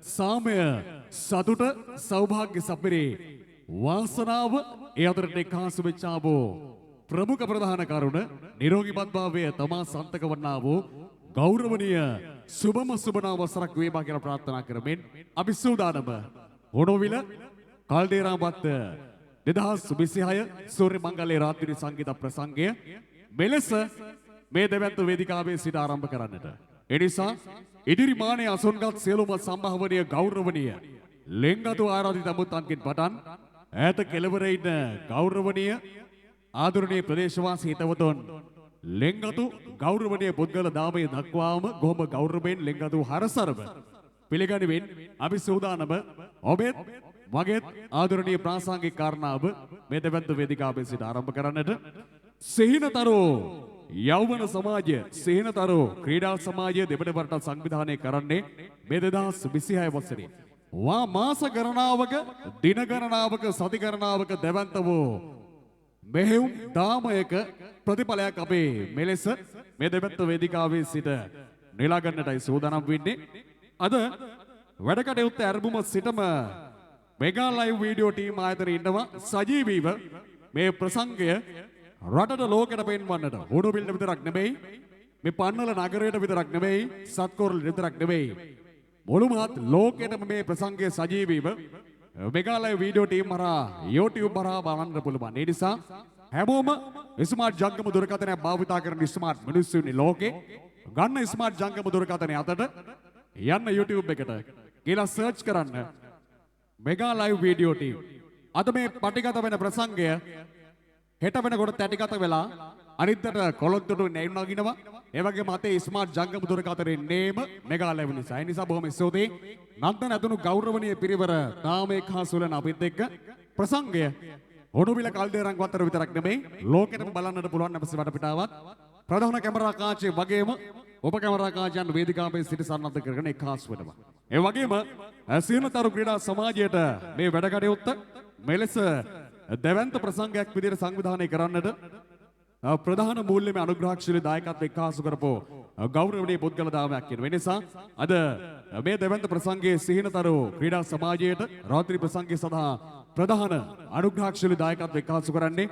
සාමය සතුට සෞභාග්‍ය සපිරේ වාසනාව ඒ අතරට එක්හාසු වෙච්චා වූ ප්‍රමුඛ ප්‍රධාන කරුණ නිරෝගීමත් භාවය තමා සන්තක වන්නා වූ ගෞරවනීය සුබම සුබනා වසරක් වේවා කියලා ප්‍රාර්ථනා කරමින් අපි සූදානම හොනෝවිල කල්දේරාපත්ත 2026 සූර්ය මංගල්‍ය රාත්‍රී සංගීත ප්‍රසංගය මෙලෙස මේ දෙවැත්ත වේදිකාවේ සිට ආරම්භ කරන්නට. ඒ නිසා ඉදිරි මානේ අසොන්ගත් සියලුම සම්භාවනීය ගෞරවනීය ලෙන්ගතු ආරාධිත අමුත්තන්ගෙන් පටන් ඈත කෙළවර ඉන්න ගෞරවනීය ආදරණීය ප්‍රදේශවාසී හිතවතුන් ලෙන්ගතු ගෞරවනීය පුද්ගල දාමයේ දක්වාම ගොම ගෞරවයෙන් ලෙන්ගතු හරසරව පිළිගනිමින් අපි සූදානම ඔබෙත් මගේත් ආදරණීය ප්‍රාසංගික කාරණාව මේ දෙවැත්ත වේදිකාවේ සිට ආරම්භ කරන්නට සිහිනතරෝ යෞවන සමාජය සිහිනතරෝ ක්‍රීඩා සමාජය දෙබඩ වරට සංවිධානය කරන්නේ මේ 2026 වසරේ වා මාස ගණනාවක දින ගණනාවක සති ගණනාවක දෙවන්ත වූ මෙහෙයුම් දාමයක ප්‍රතිඵලයක් අපේ මෙලෙස මේ දෙවැත්ත වේදිකාවේ සිට නෙලා ගන්නටයි සූදානම් වෙන්නේ. අද වැඩ කටයුත්ත ආරම්භම සිටම මෙගා ලයිව් වීඩියෝ ටීම් ආයතනයේ ඉන්නවා සජීවීව මේ ප්‍රසංගය රටට ලෝකෙට පෙන්වන්නට උඩුබිල්ල විතරක් නෙමෙයි මේ පන්නල නගරයට විතරක් නෙමෙයි සත්කෝරළ විතරක් නෙමෙයි මුළු මහත් ලෝකෙටම මේ ප්‍රසංගය සජීවීව මෙගා ලයිව් වීඩියෝ ටීම් හරහා YouTube හරහා බලන්න පුළුවන්. ඒ නිසා හැමෝම ස්මාර්ට් ජංගම දුරකථනය භාවිතා කරන ස්මාර්ට් මිනිස්සු ඉන්නේ ලෝකේ. ගන්න ස්මාර්ට් ජංගම දුරකථනය අතට යන්න YouTube එකට ගිහලා සර්ච් කරන්න මෙගා ලයිව් වීඩියෝ ටීම්. අද මේ පටිගත වෙන ප්‍රසංගය හෙට වෙනකොට තැටිගත වෙලා අනිද්දාට කොළොන්තොට නගිනවා. ඒ වගේම අතේ ස්මාර්ට් ජංගම දුරකථනයේ නේම මෙගා ලයිව් නිසා. ඒ නිසා බොහොම ස්තුතියි. නන්දන ඇතුණු ගෞරවනීය පිරිවර තාම එක්හාසුලන අපිත් එක්ක ප්‍රසංගය හොඩුවිල කල්දේරන් වත්තර විතරක් නෙමෙයි ලෝකෙටම බලන්නට පුළුවන් අපේ වටපිටාවත් ප්‍රධාන කැමරා කාචේ වගේම ඔබ කැමරා කාචයන් වේදිකාවේ සිට සන්නද්ධ කරගෙන එක්හාස් වෙනවා. ඒ වගේම සිහිනතරු ක්‍රීඩා සමාජයට මේ වැඩ කටයුත්ත මෙලෙස දෙවන්ත ප්‍රසංගයක් විදිහට සංවිධානය කරන්නට ප්‍රධාන මූල්‍යමය අනුග්‍රහශීලී දායකත්වය එක්කාසු කරපෝ ගෞරවනීය පුද්ගල දාමයක් කියන වෙනසා අද මේ දෙවන්ත ප්‍රසංගයේ සිහිනතරු ක්‍රීඩා සමාජයට රාත්‍රී ප්‍රසංගය සඳහා ප්‍රධාන අනුග්‍රහශීලී දායකත්වය එක්කාසු කරන්නේ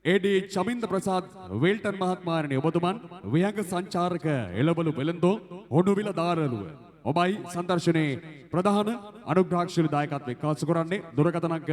ඒ.ඩී. චමින්ද ප්‍රසාද් වේල්ටන් මහත්මයාණනි ඔබතුමන් විහංග සංචාරක එළවලු වෙළඳෝ හොඩුවිල දාරළුව ඔබයි සංදර්ශනයේ ප්‍රධාන අනුග්‍රහශීලී දායකත්වය එක්කාසු කරන්නේ දුරකථන අංක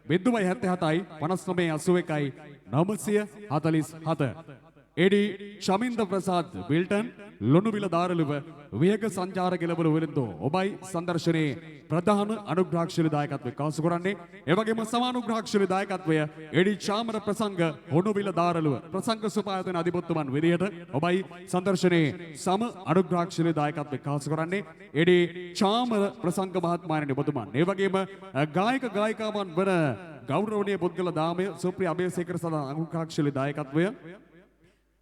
077යි 5981යි 947 ඒ.ඩී. චමින්ද ප්‍රසාද් විල්ටන් ලොණුවිල දාරළුව විහග සංචාරක එළවලු වෙළඳෝ ඔබයි සංදර්ශනයේ ප්‍රධාන අනුග්‍රහශීලී දායකත්වය එක්කාසු කරන්නේ ඒ වගේම සමානුග්‍රහශීලී දායකත්වය ඒ.ඩී. චාමර ප්‍රසංග හොණුවිල දාරළුව ප්‍රසංග සුපායතන අධිපතිතුමන් විදියට ඔබයි සංදර්ශනයේ සම අනුග්‍රහශීලී දායකත්වය එක්කාසු කරන්නේ ඒ.ඩී. චාමර ප්‍රසංග මහත්මයාණනි ඔබතුමන් ඒ වගේම ගායක ගායිකාවන් වන ගෞරවනීය පුද්ගල දාමය සුප්‍රිය අබේසේකර සඳහා අනුග්‍රහශීලී දායකත්වය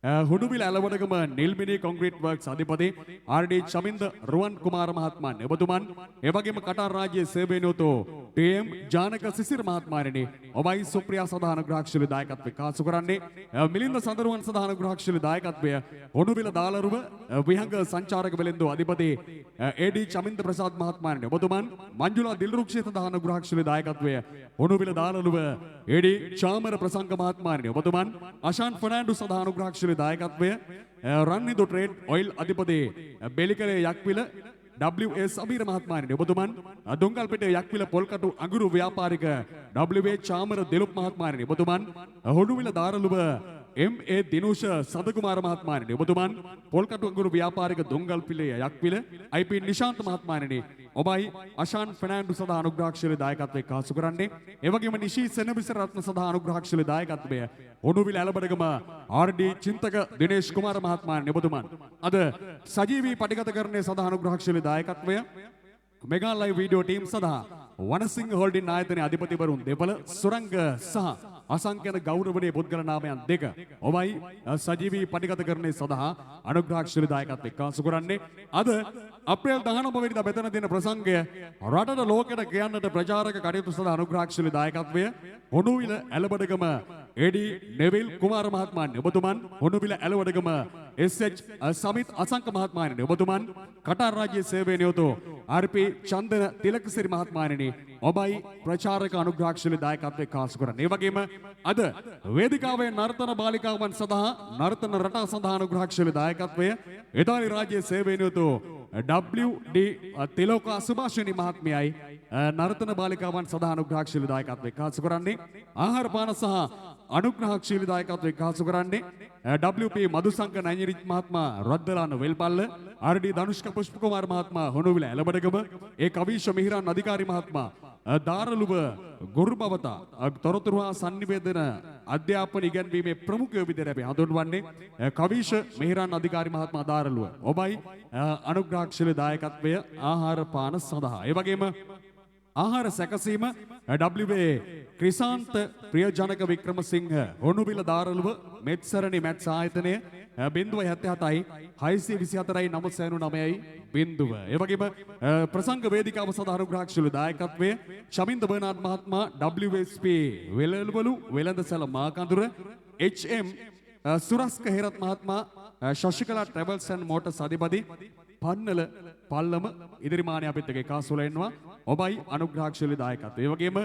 හුඩුවිල ඇලවඩගම නිල්මිනි කොන්ක්‍රීට් වර්ක්ස් අධිපති ආර්.ඩී. චමින්ද රුවන් කුමාර මහත්මයාණනි ඔබතුමන් ඒ වගේම කටාර් රාජ්‍යයේ සේවය නියුතු ටී.එම්. ජානක සිසිර මහත්මයාණනි ඔබයි සුප්‍රියා සඳහා අනුග්‍රහශීලී දායකත්වය එක්කාසු කරන්නේ මිලින්ද සඳරුවන් සඳහා අනුග්‍රහශීලී දායකත්වය හුඩුවිල දාලරුව විහංග සංචාරක වෙළෙන්දෝ අධිපති ඒ.ඩී. චමින්ද ප්‍රසාද් මහත්මයාණනි ඔබතුමන් මංජුලා දිල්රුක්ෂේ සඳහා අනුග්‍රහශීලී දායකත්වය හුඩුවිල දාලරුව ඒ.ඩී. චාමර ප්‍රසංග මහත්මයාණනි ඔබතුමන් අෂාන් ෆර්නෑන්ඩෝ සඳහා අනුග්‍රහශීලී දායකත්වය රන්නිදු ට්‍රේඩ් ඔයිල් අධිපති බෙලිකලේ යක්විල W.S. අබීර මහත්මයාණනි ඔබතුමන් දොංගල්පිටිය යක්විල පොල්කටු අඟුරු ව්‍යාපාරික W.A. චාමර දෙලුප් මහත්මයාණනි ඔබතුමන් හොඩුවිල දාරළුව M.A. දිනුෂ සදකුමාර මහත්මයාණනි ඔබතුමන් පොල්කටු අඟුරු ව්‍යාපාරික දොංගල්පිටිය යක්විල I.P. නිශාන්ත මහත්මයාණනි ඔබයි අෂාන් ෆර්නෑන්ඩෝ සඳහා අනුග්‍රහශීලී දායකත්වය එක්කාසු කරන්නේ ඒ වගේම නිශී සෙනවිස රත්න සඳහා අනුග්‍රහශීලී දායකත්වය හොඩුවිල ඇලබඩගම ආර්.ඩී. චින්තක දිනේෂ් කුමාර මහත්මයාණනි ඔබතුමන් අද සජීවී පටිගතකරණය සඳහා අනුග්‍රහශීලී දායකත්වය මෙගා ලයිව් වීඩියෝ ටීම් සඳහා වනසිංහ හෝල්ඩින් ආයතනයේ අධිපතිවරුන් දෙපළ සුරංග සහ අසංකේත ගෞරවනීය පුද්ගල නාමයන් දෙක ඔබයි සජීවී පටිගතකරණය සඳහා අනුග්‍රහශීලී දායකත්වය එක්කාසු කරන්නේ අද අප්‍රේල් 19 වෙනිදා මෙතන දෙන ප්‍රසංගය රටට ලෝකෙට කියන්නට ප්‍රචාරක කටයුතු සඳහා අනුග්‍රහශීලී දායකත්වය හොඩුවිල ඇලබඩගම ඒ.ඩී. නෙවිල් කුමාර මහත්මයාණනි ඔබතුමන් හොඩුවිල ඇලබඩගම SH සමිත් අසංක මහත්මයාණනි ඔබතුමන් කටාර රාජ්‍ය සේවයේ නියුතු RP චන්දන තිලකසිරි මහත්මයාණනි ඔබයි ප්‍රචාරක අනුග්‍රහශීලී දායකත්වයේ කාසු කරන්නේ. ඒ වගේම අද වේදිකාවේ නර්තන බාලිකාවන් සඳහා නර්තන රටා සඳහා අනුග්‍රහශීලී දායකත්වය ඉතාලි රාජ්‍ය සේවයේ නියුතු WD තිලෝකා සුභාෂිනී මහත්මියයි නර්තන බාලිකාවන් සඳහා අනුග්‍රහශීලී දායකත්වයේ කාසු කරන්නේ. ආහාර පාන සහ අනුග්‍රහශීලී දායකත්වයේ කාසු කරන්නේ WP මදුසංක නයිනිරිච් මහත්මයා රද්දලාන වෙල්පල්ල, RD ධනුෂ්ක පුෂ්ප කුමාර මහත්මයා හොනුවිල ඇලබඩගම, ඒ කවීෂ මිහිරන් අධිකාරී මහත්මයා දාරලුව ගුරුබවතා තොරතුරු හා sannivedana අධ්‍යාපන ඉගැන්වීමේ ප්‍රමුඛ විදිහට අපි හඳුන්වන්නේ කවීෂ මිහිරන් අධිකාරී මහත්මයා දාරලුව. ඔබයි අනුග්‍රහශීලී දායකත්වය ආහාර පාන සඳහා. ඒ වගේම ආහාර සැකසීම WA ක්‍රිසාන්ත ප්‍රියජනක වික්‍රමසිංහ හොනුවිල දාරලුව මෙත්සරණි මැට්ස් ආයතනය 077යි 624යි 999යි 0. ඒ වගේම ප්‍රසංග වේදිකාව සඳහා අනුග්‍රහශීලී දායකත්වයේ ශමින්ද බර්නාඩ් මහත්මයා WSP වෙලවලු වෙළඳසැල මාකඳුර, HM සුරස්ක හේරත් මහත්මයා ශශිකලා ට්‍රැවල්ස් ඇන්ඩ් මෝටර්ස් අධිපති පන්නල පල්ලම ඉදිරිමානය අපිත් එක්ක කාසුල එනවා. ඔබයි අනුග්‍රහශීලී දායකත්වය. ඒ වගේම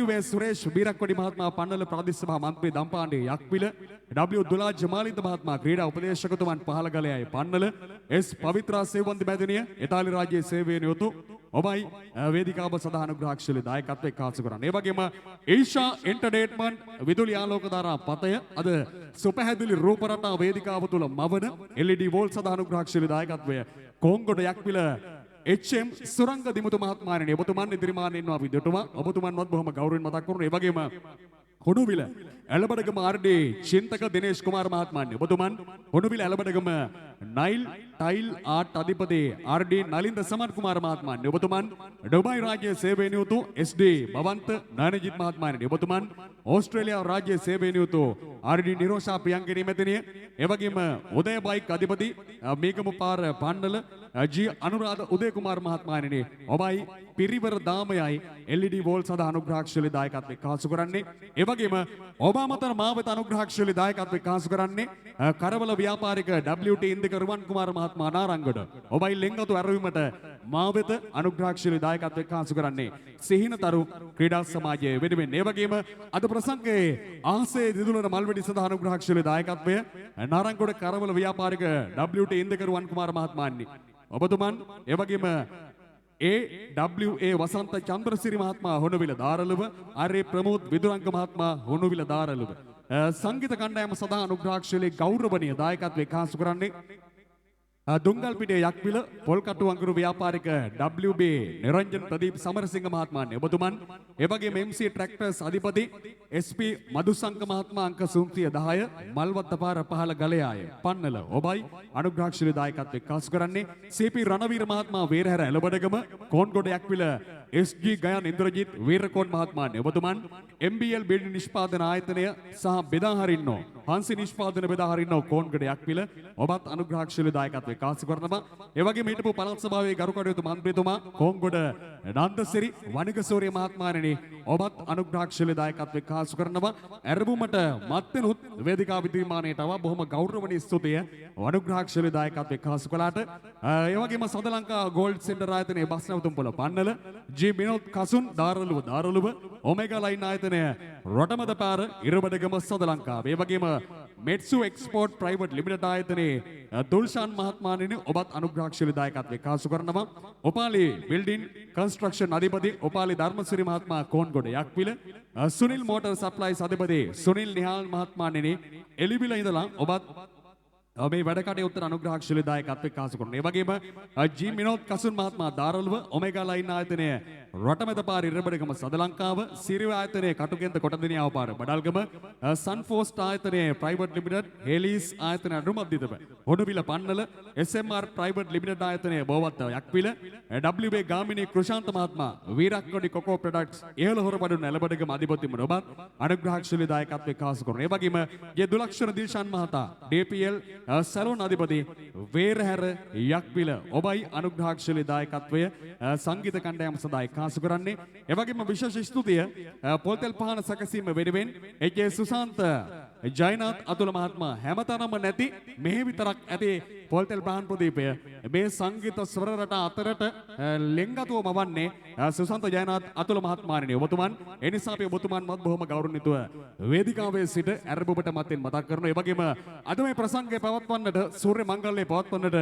WS සුරේෂ් බීරක්කොඩි මහත්මයා පන්නල ප්‍රාදේශ සභා මන්ත්‍රී දම්පාණ්ඩේ යක්විල, W දුලා ජමාලිද මහත්මයා ක්‍රීඩා උපදේශකතුමන් පහළගලයයි පන්නල, S පවිත්‍රා සේවන්ති මැදිනිය ඉතාලි රාජ්‍යයේ සේවයේ නියුතු ඔබයි වේදිකාව සඳහා අනුග්‍රහශීලී දායකත්වයේ කාසු කරන්නේ. ඒ වගේම ඒෂා එන්ටර්ටේන්මන්ට් විදුලි ආලෝක ධාරා පතය අද සුපැහැදිලි රූප රටා වේදිකාව තුල මවන LED වෝල් සඳහා අනුග්‍රහශීලී දායකත්වය කොංගොඩ යක්විල HM සුරංග දිමුතු මහත්මයාණනි ඔබතුමන් ඉදිරිමාන ඉන්නවා විදියටම ඔබතුමන්වත් බොහොම ගෞරවයෙන් මතක් කරනවා. ඒ වගේම හොනුවිල ඇලබඩගම RD චින්තක දිනේෂ් කුමාර මහත්මයාණනි ඔබතුමන් හොනුවිල ඇලබඩගම නයිල් ටයිල් ආර්ට් අධිපති RD නලින්ද සමන් කුමාර මහත්මයාණනි ඔබතුමන් ඩුබයි රාජ්‍ය සේවයේ නියුතු SD බවන්ත නයනජිත් මහත්මයාණනි ඔබතුමන් ඕස්ට්‍රේලියා රාජ්‍ය සේවයේ නියුතු RD නිරෝෂා ප්‍රියංගිනී මෙතනිය, ඒ වගේම උදය බයික් අධිපති මේකම පාර පන්නල G අනුරාධ උදය කුමාර මහත්මයාණනි ඔබයි පිරිවර දාමයයි LED වෝල් සඳහා අනුග්‍රහශීලී දායකත්වයේ කාසු කරන්නේ. ඒ වගේම ඔබ මතන මාවත අනුග්‍රහශීලී දායකත්වයේ කාසු කරන්නේ කරවල ව්‍යාපාරික WT ඉන්දික රුවන් කුමාර මහත්මයා නාරංගඩ. ඔබයි ලෙන්ගතු ඇරවීමට මාවත අනුග්‍රහශීලී දායකත්වයේ කාසු කරන්නේ සිහිනතරු ක්‍රීඩා සමාජයේ වෙනුවෙන්. ඒ වගේම අද ප්‍රසංගයේ ආසේ දිදුලන මල්වැඩි සඳහා අනුග්‍රහශීලී දායකත්වය නාරංගඩ කරවල ව්‍යාපාරික WT ඉන්දික රුවන් කුමාර මහත්මයාණනි ඔබතුමන්, ඒ වගේම AWA වසන්ත චන්ද්‍රසිරි මහත්මයා හොනුවිල දාරලුව, ආර් ප්‍රමෝද් විදුරංග මහත්මයා හොනුවිල දාරලුව සංගීත කණ්ඩායම සඳහා අනුග්‍රහශීලී ගෞරවනීය දායකත්වයේ කාසු කරන්නේ දුංගල්පිටිය යක්විල පොල්කටු අඟුරු ව්‍යාපාරික WB නිරංජන් ප්‍රදීප් සමරසිංහ මහත්මයාණනි ඔබතුමන්, ඒ වගේම MC ට්‍රැක්ටර්ස් අධිපති SP මදුසංක මහත්මයා අංක 310 මල්වත්ත පාර පහළ ගලයාය පන්නල ඔබයි අනුග්‍රහශීලී දායකත්වයේ කාසු කරන්නේ CP රණවීර මහත්මයා වේරහැර ඇලබඩගම කොන්ගොඩ යක්විල SG ගයන් ඉන්ද්‍රජිත් වීරකෝන් මහත්මයාණනි ඔබතුමන් MBL බිඩි නිෂ්පාදන ආයතනය සහ බෙදා හරින්නෝ හංසි නිෂ්පාදන බෙදා හරින්නෝ කොන්ගොඩ යක්විල ඔබත් අනුග්‍රහශීලී දායකත්වයේ කාසු කරනවා. ඒ වගේම හිටපු පළාත් සභාවේ ගරු කටයුතු මන්ත්‍රීතුමා කොන්ගොඩ නන්දසිරි වනිගසූරිය මහත්මයාණනි ඔබත් අනුග්‍රහශීලී දායකත්වයේ කාසු කරනවා. ඇරඹුමට මත්වෙනුත් වේදිකා විද්‍යාමානයට ආවා බොහොම ගෞරවනීය ස්තුතිය අනුග්‍රහශීලී දායකත්වයේ කාසු කළාට. ඒ වගේම සද ලංකා ගෝල්ඩ් සෙන්ටර් ආයතනයේ බස් නැවතුම්පොළ පන්නල G විනෝද් කසුන් දාරලුව ඔමෙගා ලයින් ආයතනය රොටමද පාර ඉරබඩගම සද ලංකාව. ඒ වගේම මෙට්සු එක්ස්පෝර්ට් ප්‍රයිවට් ලිමිටඩ් ආයතනයේ දුල්ෂාන් මහත්මයාණනි ඔබත් අනුග්‍රහශීලී දායකත්වයේ කාසු කරනවා. ඔපාලි බිල්ඩින් කන්ස්ට්‍රක්ෂන් අධිපති ඔපාලි ධර්මසිරි මහත්මයා කොන්ගොඩ යක්විල, සුනිල් මෝටර් සප්ලයිස් අධිපති සුනිල් නිහාල් මහත්මයාණනි එලිවිල ඉඳලා ඔබත් මේ වැඩ කටයුත්තට අනුග්‍රහශීලී දායකත්වයේ කාසු කරනවා. ඒ වගේම G විනෝද් කසුන් මහත්මයා දාරලුව ඔමෙගා ලයින් ආයතනය රොටමෙද පාර ඉරබඩගම සද ලංකාව, සිරිව ආයතනයේ කටුකෙන්ද කොටදිනියාව පාර බඩල්ගම, සන්ෆෝස්ට් ආයතනයේ ප්‍රයිවට් ලිමිටඩ්, හේලීස් ආයතනය අනුමැදිතව හොනුවිල පන්නල, SMR ප්‍රයිවට් ලිමිටඩ් ආයතනයේ බෝවත්ත යක්විල, WB ගාමිණී කෘෂාන්ත මහත්මයා වීරක්කොඩි කොකෝ ප්‍රොඩක්ට්ස් ඉහළ හොරබඩුන ඇලබඩගම අධිපතිතුමන් ඔබත් අනුග්‍රහශීලී දායකත්වයේ කාසු කරනවා. ඒ වගේම ගේ දුලක්ෂණ දිල්ෂාන් මහතා DPL සැලොන් අධිපති වේරහැර යක්විල ඔබයි අනුග්‍රහශීලී දායකත්වය සංගීත කණ්ඩායම සඳහා කාසු කරන්නේ. එවැගේම විශේෂ ස්තුතිය පොල්තෙල් පහන සැකසීම වෙනුවෙන් HA සුසාන්ත ජයනාත් අතුල මහත්මයා හැමතැනම නැති මෙහි විතරක් ඇති පොල්තෙල් ප්‍රහාණ ප්‍රදීපය මේ සංගීත ස්වර රට අතරට ලෙන්ගතුව මවන්නේ සුසන්ත ජයනාත් අතුල මහත්මයාණනි. ඔබතුමන් ඒ නිසා අපි ඔබතුමන්වත් බොහොම ගෞරවණීයව වේදිකාවේ සිට ඇරඹුමට මතින් මතක් කරනවා. ඒ වගේම අද මේ ප්‍රසංගය පවත්වන්නට සූර්ය මංගල්‍යය පවත්වන්නට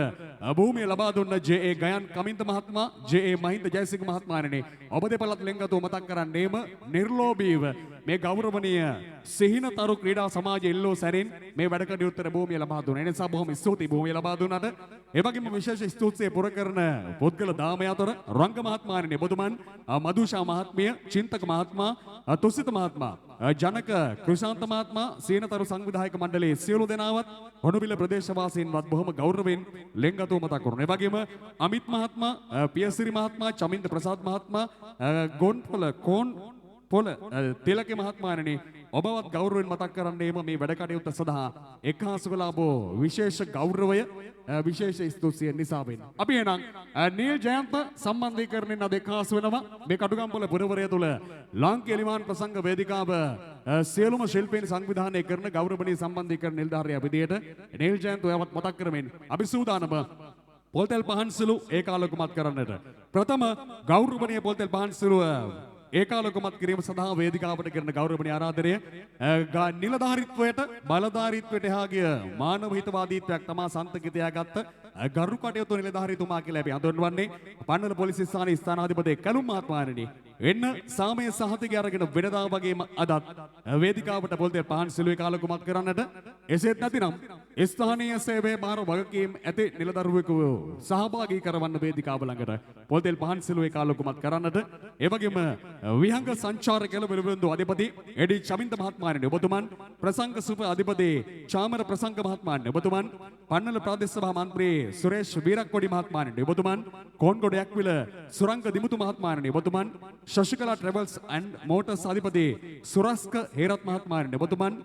භූමිය ලබා දුන්න ජේ.ඒ. ගයන් කමින්ද මහත්මයා, ජේ.ඒ. මහින්ද ජයසිංහ මහත්මයාණනි. ඔබ දෙපළත් ලෙන්ගතුව මතක් කරන්නේම නිර්ලෝභීව මේ ගෞරවණීය සිහිනතරු ක්‍රීඩා සමාජයේ ඉල්ලෝ සැරින් මේ වැඩ කටයුත්තට භූමිය ලබා දුන්නා. ඒ නිසා බොහොම ස්තුතියි භූමිය ලබා දුන්නාට. ඒ වගේම විශේෂ ස්තුතිය පුර කරන පුද්ගල දාමය අතර රංග මහත්මයාණනි, ඔබතුමන් මදුෂා මහත්මිය, චින්තක මහත්මයා, තුසිත මහත්මයා, ජනක කෘෂාන්ත මහත්මයා, සීනතරු සංවිධායක මණ්ඩලයේ සියලු දෙනාවත් හොනුවිල ප්‍රදේශවාසීන්වත් බොහොම ගෞරවයෙන් ලෙන්ගතුව මතක් කරනවා. ඒ වගේම අමිත් මහත්මයා, පියසිරි මහත්මයා, චමින්ද ප්‍රසාද් මහත්මයා, ගොන්පොළ පොළ තිලක මහත්මයාණනි, ඔබවත් ගෞරවයෙන් මතක් කරන්නේම මේ වැඩ කටයුත්ත සඳහා එක්හාසු කළ ඔබ විශේෂ ගෞරවය විශේෂ ස්තුතිය නිසා වෙන. අපි එහෙනම් නීල් ජයන්ත සම්බන්ධීකරණයෙන් අද එක්හාසු වෙනවා මේ කටුගම්පොළ පුරවරය තුල ලාංකීය එලිමාන් ප්‍රසංග වේදිකාව සියලුම ශිල්පීන් සංවිධානය කරන ගෞරවණීය සම්බන්ධීකරණ නිලධාරියා විදියට නීල් ජයන්ත ඔයවත් මතක් කරමින් අපි සූදානම පොල්තෙල් පහන්සිලු ඒකාලෝකමත් කරන්නට ප්‍රථම ගෞරවණීය පොල්තෙල් පහන්සිලුව ඒකාලෝකමත් කිරීම සඳහා වේදිකාවට කරන ගෞරවණීය ආරාධනය නිලධාරීත්වයට බලධාරීත්වයට එහා ගිය මානව හිතවාදීත්වයක් තමා සන්තක තියාගත්ත ගරු කටයුතු නිලධාරීතුමා කියලා අපි හඳුන්වන්නේ පන්නල පොලිස් ස්ථානයේ ස්ථානාධිපති කලුම් මහත්මයාණනි. එන්න සාමය සහතිකය අරගෙන වෙනදා වගේම අදත් වේදිකාවට පොල්තෙල් පහන්සිලු ඒකාලෝකමත් කරන්නට එසේත් නැතිනම් ස්ථානීය සේවයේ බාර වගකීම් ඇති නිලදරුවෙකු සහභාගී කරවන්න වේදිකාව ළඟට පොල්තෙල් පහන්සිලු ඒකාලෝකමත් කරන්නට ඒ වගේම විහංග සංචාරක කෙළවරවින්දු අධිපති එඩි චමින්ද මහත්මයාණනි, ඔබතුමන් ප්‍රසංග සුප අධිපති චාමර ප්‍රසංග මහත්මයාණනි, ඔබතුමන් පන්නල ප්‍රාදේශ සභා මන්ත්‍රී Suresh Weerakkody මහත්මයාණනි, ඔබතුමන් කොන්ගොඩ Yakvila Suranga Dimuthu මහත්මයාණනි, ඔබතුමන් ශශිකලා travels and motors අධිපති සුරස්ක හේරත් මහත්මයාණනි, ඔබතුමන්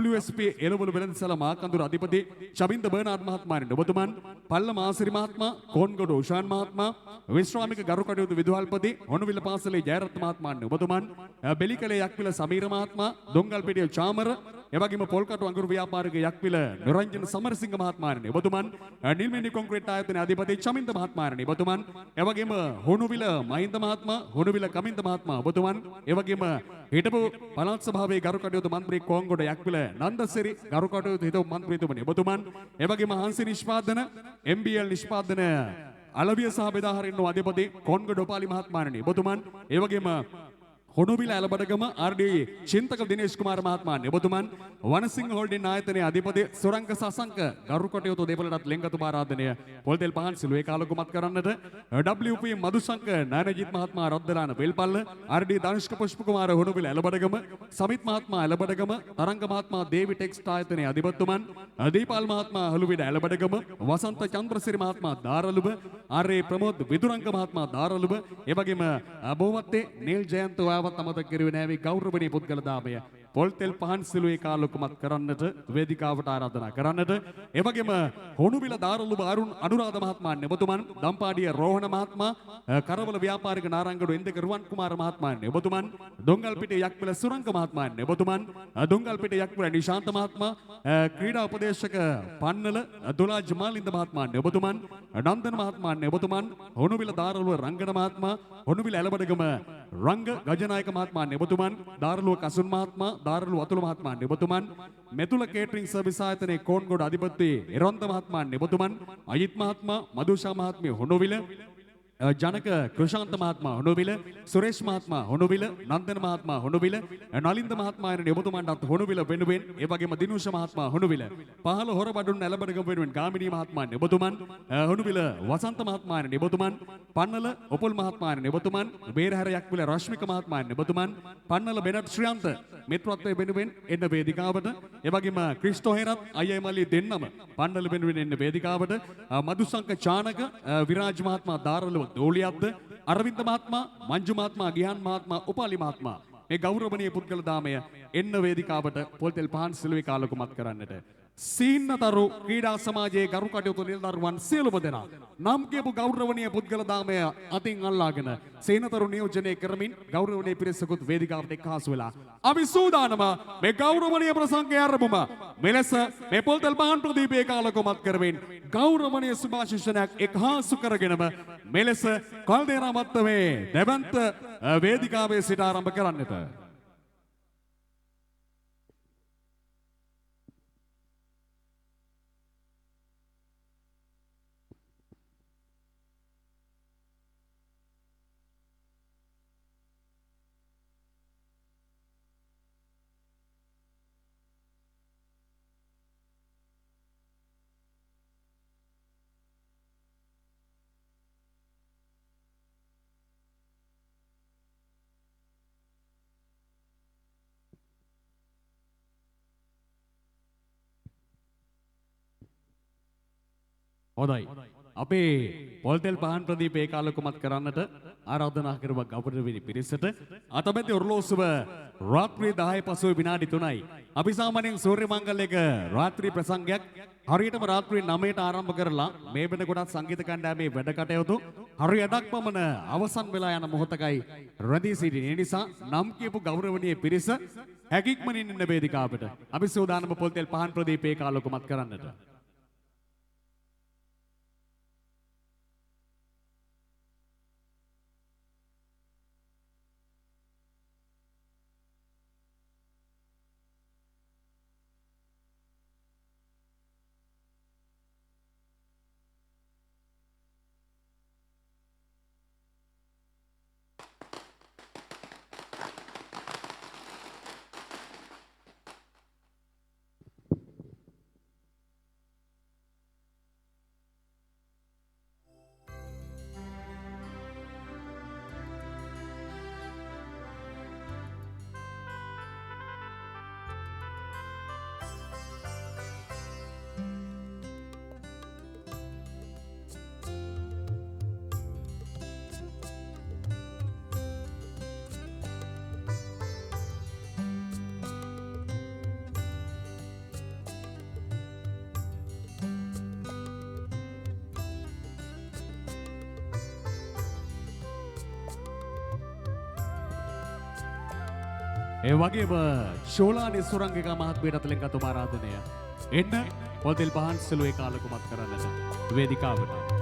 WSP එළවලු වෙළඳසැල මාකඳුර අධිපති චමින්ද බර්නාඩ් මහත්මයාණනි, ඔබතුමන් පල්ලම ආසිරි මහත්මයා, කොන්ගොඩ උෂාන් මහත්මයා, විශ්‍රාමික ගරු කටයුතු විදුහල්පති හොනුවිල පාසලේ ජයරත්න මහත්මයාණනි, ඔබතුමන් බෙලිකලේ යක්විල සමීර මහත්මයා, දොංගල්පිටිය චාමර, එවැගේම පොල්කටු අඟුරු ව්‍යාපාරික යක්විල නිරංජන සමරසිංහ මහත්මයාණනි, ඔබතුමන් නිල්මෙනි කොන්ක්‍රීට් ආයතනයේ අධිපති චමින්ද මහත්මයාණනි, ඔබතුමන් එවැගේම හොනුවිල මහින්ද මහත්මයා, හොනුවිල කමින්ද මහත්මයා, ඔබතුමන් එවැගේම හිටපු පළාත් සභාවේ ගරු කටයුතු මන්ත්‍රී කොන්ගොඩ යක්විල නන්දසිරි ගරු කටයුතු හිටපු මන්ත්‍රීතුමනි, ඔබතුමන් එවැගේම හංසි නිෂ්පාදන MBL නිෂ්පාදන අලවිය සහ බෙදාහරින්න අධිපති කොන්ගොඩ උපාලි මහත්මයාණනි, ඔබතුමන් එවැගේම හොනුවිල ඇලබඩගම RD චින්තක දිනේෂ් කුමාර මහත්මයාණනි, ඔබතුමන් වනසිංහ හෝල්ඩින් ආයතනයේ අධිපති සුරංග සසංක ගරු කටයුතු දෙපළටත් ලෙන්ගතු ආරාධනය පොල්තෙල් පහන්සිලු ඒකාලෝකමත් කරන්නට WP මදුසංක නානජිත් මහත්මයා රොද්දලාන වෙල්පල්ල, RD ධනුෂ්ක පුෂ්ප කුමාර හොනුවිල ඇලබඩගම, සමිත් මහත්මයා ඇලබඩගම, තරංග මහත්මයා දේවි ටෙක්ස්ට් ආයතනයේ අධිපතිතුමන්, දීපාල් මහත්මයා හොළුවිඩ ඇලබඩගම, වසන්ත චන්ද්‍රසිරි මහත්මයා දාරලුබ, RA ප්‍රමෝද් විදුරංග මහත්මයා දාරලුබ, එවැගේම බොහොමත්තේ නීල් ජයන්ත අමතක කරුවේ නැහැ ගෞරවණීය පුද්ගල දාමය පොල්තෙල් පහන්සිලු ඒකාලෝකමත් කරන්නට වේදිකාවට ආරාධනා කරන්නට ඒ වගේම හොනුවිල දාරලුබ අරුණ අනුරාධ මහත්මයාණනි, ඔබතුමන් දම්පාඩිය රෝහණ මහත්මයා, කරවල ව්‍යාපාරික නාරංගඩු එන්දක රුවන් කුමාර මහත්මයාණනි, ඔබතුමන් දොංගල්පිටිය යක්විල සුරංග මහත්මයාණනි, ඔබතුමන් දොංගල්පිටිය යක්විල නිශාන්ත මහත්මයා, ක්‍රීඩා උපදේශක පන්නල දුලා ජමාලින්ද මහත්මයාණනි, ඔබතුමන් නන්දන මහත්මයාණනි, ඔබතුමන් හොනුවිල දාරලුව රංගන මහත්මයා, හොනුවිල ඇලබඩගම රංග ගජනායක මහත්මයාණනි, ඔබතුමන් දාරලුව කසුන් මහත්මයා, දාරලුව අතුල මහත්මයාණනි, ඔබතුමන් මෙතුල කේටරිංగ్ සර්විස් ආයතනයේ කොන්ගොඩ අධිපති එරොන්ද මහත්මයාණනි, ඔබතුමන් අයිත් මහත්මයා, මදුෂා මහත්මිය හොනුවිල, ජනක කෘෂාන්ත මහත්මයා හොනුවිල, සුරේෂ් මහත්මයා හොනුවිල, නන්දන මහත්මයා හොනුවිල, නලින්ද මහත්මයාණනි, ඔබතුමන්ටත් හොනුවිල වෙනුවෙන්, ඒ වගේම දිනුෂ මහත්මයා හොනුවිල, පහළ හොරබඩුන් ඇලබඩගම වෙනුවෙන් ගාමිණී මහත්මයාණනි, ඔබතුමන් හොනුවිල වසන්ත මහත්මයාණනි, ඔබතුමන් පන්නල ඔපොල් මහත්මයාණනි, ඔබතුමන් බේරහැර යක්විල රශ්මික මහත්මයාණනි, ඔබතුමන් පන්නල බෙනට් ශ්‍රියන්ත මිත්‍රත්වයේ වෙනුවෙන් එන්න වේදිකාවට, ඒ වගේම ක්‍රිස්ටෝ හේරත් අයියමලි දෙන්නම පන්නල වෙනුවෙන් එන්න වේදිකාවට, මදුසංක චානක විරාජ් මහත්මයා දාරලුව දෝලියද්ද, අරවින්ද මහත්මයා, මංජු මහත්මයා, ගිහාන් මහත්මයා, උපාලි මහත්මයා මේ ගෞරවණීය පුද්ගල දාමය එන්න වේදිකාවට පොල්තෙල් පහන්සිලු ඒකාලෝකමත් කරන්නට සීන්නතරු ක්‍රීඩා සමාජයේ ගරු කටයුතු නිලදරුවන් සියලුම දෙනා නම් කියපු ගෞරවනීය පුද්ගල දාමය අතින් අල්ලාගෙන සීන්නතරු නියෝජනය කරමින් ගෞරවනීය පිරිසකුත් වේදිකාවට එක්කාසු වෙලා අපි සූදානම මේ ගෞරවනීය ප්‍රසංගය ආරම්භම මෙලෙස මේ පොල්තල් පහන් ප්‍රදීපයේ කාලකමත් කරමින් ගෞරවනීය සුභාශිෂ්ඨනයක් එක්හාසු කරගෙනම මෙලෙස කල්දේරාමත්තමේ දෙවන්ත වේදිකාවේ සිට ආරම්භ කරන්නට හොඳයි අපේ පොල්තෙල් පහන් ප්‍රදීප ඒකාලකමත් කරන්නට ආරාධනා කරව ගෞරවනීය පිරිසට අතමැති ඔරලෝසුව රාත්‍රී 10 පසුව විනාඩි 3යි අපි සාමාන්‍යයෙන් සූර්ය මංගල්‍යක රාත්‍රී ප්‍රසංගයක් හරියටම රාත්‍රී 9ට ආරම්භ කරලා මේ වෙනකොටත් සංගීත කණ්ඩායමේ වැඩ කටයුතු හරියටක් පමණ අවසන් වෙලා යන මොහොතකයි රැඳී සිටින නිසා නම් කියපු ගෞරවනීය පිරිස හැකියක්මනින් ඉන්න වේදිකාවට අපි සූදානම පොල්තෙල් පහන් ප්‍රදීප ඒකාලකමත් කරන්නට ඒ වගේම ශෝලානි සුරංගිකා මහත්මියට අතලින් ගත ආරාධනය එන්න පොල්තෙල් පහන් සෙලුවේ කාලකමත් කරන්නට වේදිකාවට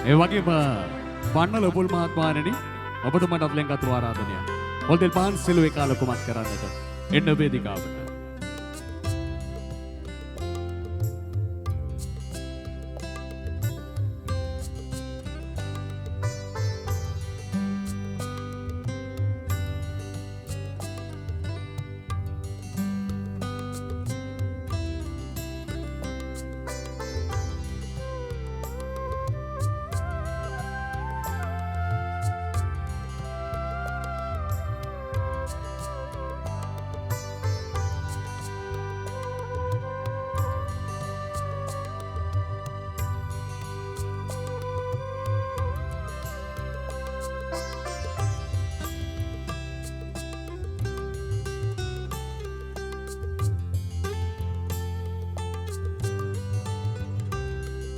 ඒ වගේම පන්නල උපුල් මහත්මයාණනි ඔබතුමාට අත්ලෙන් ගත ආරාධනය පොල්තෙල් පහන් සෙලුවේ කාලකමත් කරන්නට එන්න වේදිකාවට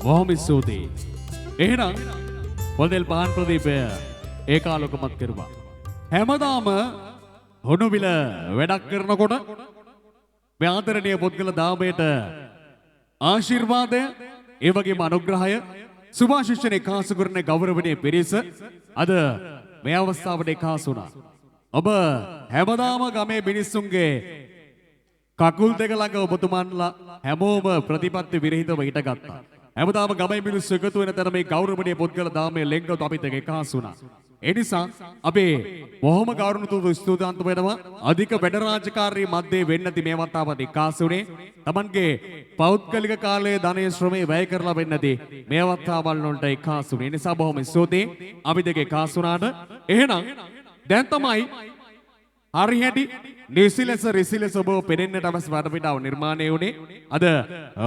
බොහොම ස්තුතියි. එහෙනම් පොල්තෙල් පහන් ප්‍රදීපය ඒකාලෝකමත් කරුවා. හැමදාම හොනුවිල වැඩක් කරනකොට මේ ආදරණීය පුද්ගල දාමයට ආශිර්වාදය ඒ වගේම අනුග්‍රහය සුභාශිෂ්‍යනේ කාසු කරන ගෞරවනීය පිරිස අද මේ අවස්ථාවට එකාසු වුණා. ඔබ හැමදාම ගමේ මිනිස්සුන්ගේ කකුල් දෙක ළඟ ඔබතුමන්ලා හැමෝම ප්‍රතිපත්ති විරහිතව හිටගත්තා. හැමදාම ගමේ මිනිස්සු එකතු වෙන තැන මේ ගෞරවනීය පුද්ගල දාමයේ ලෙන්ගතු අපිට එකාසු වුණා. ඒ නිසා අපි බොහොම ගෞරවණීය ස්තුතිවන්ත වෙනවා අධික වැඩ රාජකාරී මැද්දේ වෙන්න නැති මේ වතාවට එකාසුනේ Tamanගේ පෞද්ගලික කාලයේ ධනය ශ්‍රමයේ වැය කරලා වෙන්න නැති මේ වතාවල් වලට එකාසුනේ. ඒ නිසා බොහොම ස්තුතියි අපි දෙක එකාසුනාට. එහෙනම් දැන් තමයි හරියටි නිසිලස රිසිලස ඔබ පෙනෙන්නට අවශ්‍ය වටපිටාව නිර්මාණය වුණේ. අද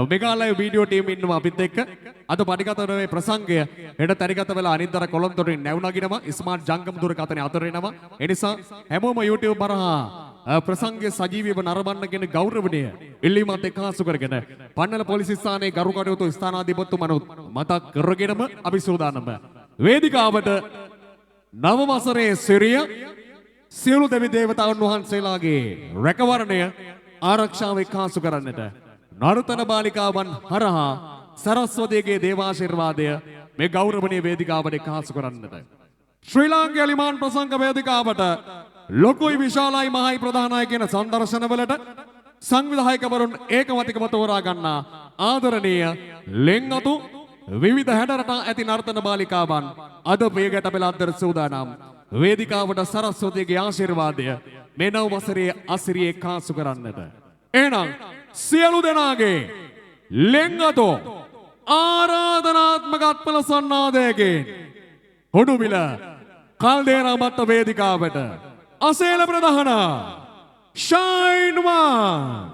මෙගාලය වීඩියෝ ටීම් ඉන්නවා අපිත් එක්ක. අද පරිගත වන මේ ප්‍රසංගය හෙට තරිගත වෙලා අනිද්දාට කොළඹතොටින් නැවුණගිනවා. ස්මාර්ට් ජංගම දුරකථනය අතර එනවා. ඒ නිසා හැමෝම YouTube බරහා ප්‍රසංගයේ සජීවීව නරඹන්න කියන ගෞරවණීය ඉල්ලීමත් එක්කාසු කරගෙන පන්නල පොලිස් ස්ථානයේ ගරු කටයුතු ස්ථානාධිපතිතුමනුත් මතක් කරගෙනම අපි සූදානම්. වේදිකාවට නව වසරේ සිරිය සියලු දෙවි දේවතාවුන් වහන්සේලාගේ රැකවරණය ආරක්ෂාව එක්කාසු කරන්නට නර්තන බාලිකාවන් හරහා සරස්වතිගේ දේවාශිර්වාදය මේ ගෞරවනීය වේදිකාවට එක්කාසු කරන්නට ශ්‍රී ලාංකේය ලිමාන් ප්‍රසංග වේදිකාවට ලොකුයි විශාලයි මහයි ප්‍රධානයි කියන සංදර්ශනවලට සංවිධායකවරුන් ඒකමතිකව තෝරා ගන්නා ආදරණීය ලෙන්ගතු විවිධ හැඩරට ඇති නර්තන බාලිකාවන් අද පියගැට පෙළඅද්දර සූදානම්. වේදිකාවට සරස්වතිගේ ආශිර්වාදය මේ නව වසරේ අසිරියේ කාසු කරන්නට. එහෙනම් සියලු දෙනාගේ ලෙන්ගතු ආරාධනාත්මක අත්පල සන්නාදයකින් හොඩුවිල කල්දේරා මත්ත වේදිකාවට අසේල ප්‍රධාන ෂයින්වා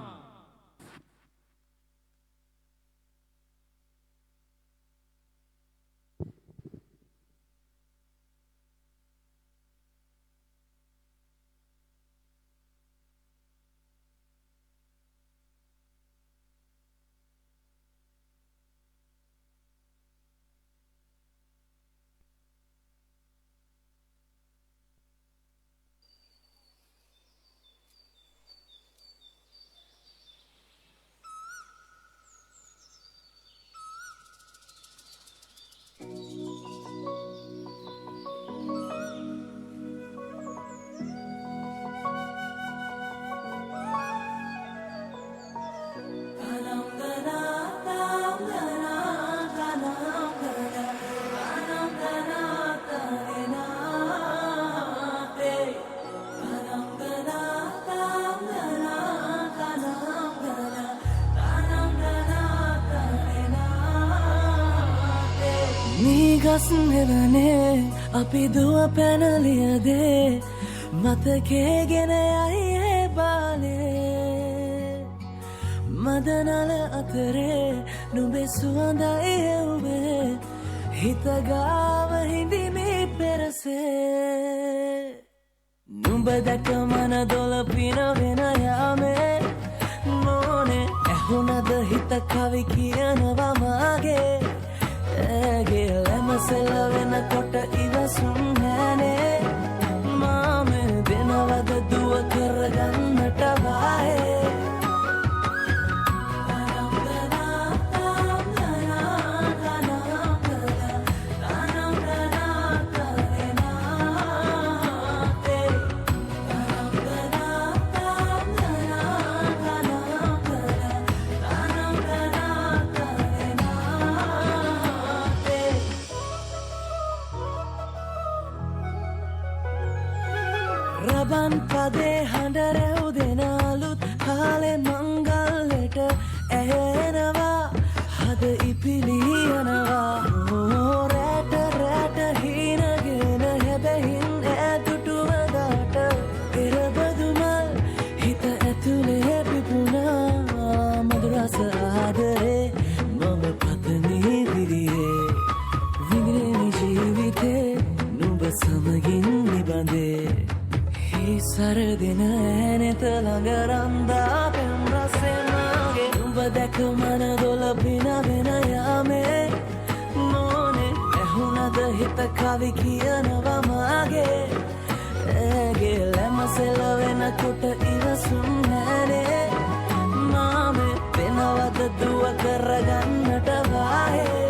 ගස්නෙවනේ අපි දුව පැනලියදේ මතකේගෙන යයි බාලේ මදනල අතරේ නුඹේ සුවඳයි එව්වේ හිතගාව හිඳිමි පෙරසේ නුඹ දැක මන දොල පිනවෙන යාමේ මොනේ ඇහුණද හිත කවි කියනවා මාගේ ඇගේ ලැමසෙල වෙනකොට ඉවසුම් හැනේ මාම දෙනවද දුව කරගන්නට වායේ රබන් පදේ හඬ රැව් දෙනාලුත් කාලේ මංගල්ලට ඇහෙනවා හද ඉපිලියනවා රැට රැට හීනගෙන හැබැහින් ඇදුටුවදාට එරබදුමල් හිත ඇතුලේ පිපුණා මధుරස ආදරේ මම පතමි දිරියේ විඳින ජීවිතේ නුඹ සමගින් නිබඳේ සරදින ඇනෙත ළඟ රන්දා පෙම් රසේ මාගේ නුඹ දැක මන දොල පිනවෙන යාමේ මොනේ ඇහුණද හිත කවි කියනවා මාගේ ඇගේ ලැමසෙල වෙනකොට ඉවසුම් නැනේ මාමේ පෙනවද දුව කරගන්නට වායේ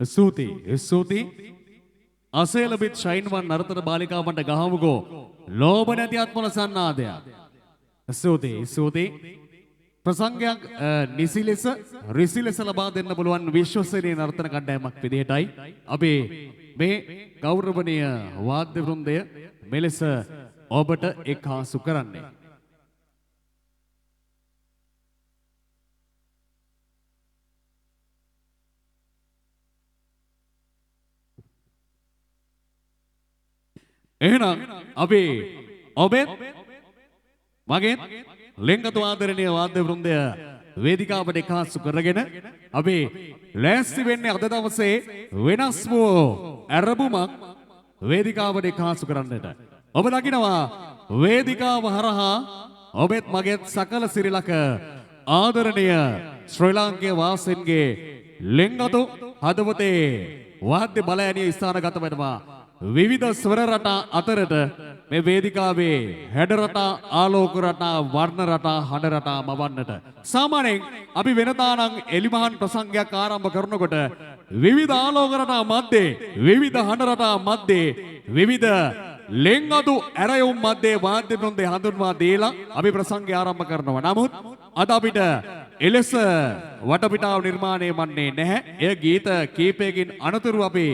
ස්තුතියි. අසේලබිත් ෂයින්වන් නර්තන බාලිකාවන්ට ගහමුකෝ ලෝභ නැති ආත්මල සන්නාදයක්. ස්තුතියි. ප්‍රසංගයක් නිසි ලෙස රිසි ලෙස ලබා දෙන්න පුළුවන් විශ්වසනීය නර්තන කණ්ඩායමක් විදිහටයි අපි මේ ගෞරවනීය වාද්‍ය වෘන්දය මෙලෙස ඔබට එක්හාසු කරන්නේ. එහෙනම් අපි ඔබෙත් මගෙත් ලෙන්ගතු ආදරණීය වාද්‍ය වෘන්දය වේදිකාවට එක්හාසු කරගෙන අපි ලෑස්ති වෙන්නේ අද දවසේ වෙනස් වූ අරබුමක් වේදිකාවට එක්හාසු කරන්නට. ඔබ දකිනවා වේදිකාව හරහා ඔබෙත් මගෙත් සකල සිරිලක ආදරණීය ශ්‍රී ලාංකේය වාසීන්ගේ ලෙන්ගතු හදවතේ වාද්‍ය බලයණිය ස්ථානගත වෙනවා. විවිධ ස්වර රටා අතරට මේ වේදිකාවේ හැඩ රටා ආලෝක රටා වර්ණ රටා හඬ රටා මවන්නට සාමාන්‍යයෙන් අපි වෙනදා නම් එලිමහන් ප්‍රසංගයක් ආරම්භ කරනකොට විවිධ ආලෝක රටා මැද්දේ විවිධ හඬ රටා මැද්දේ විවිධ ලෙන්ගතු ඇරයුම් මැද්දේ වාද්‍ය වෘන්දේ හඳුන්වා දීලා අපි ප්‍රසංගය ආරම්භ කරනවා. නමුත් අද අපිට එලෙස වටපිටාව නිර්මාණය වන්නේ නැහැ. එය ගීත කීපයකින් අනතුරු අපි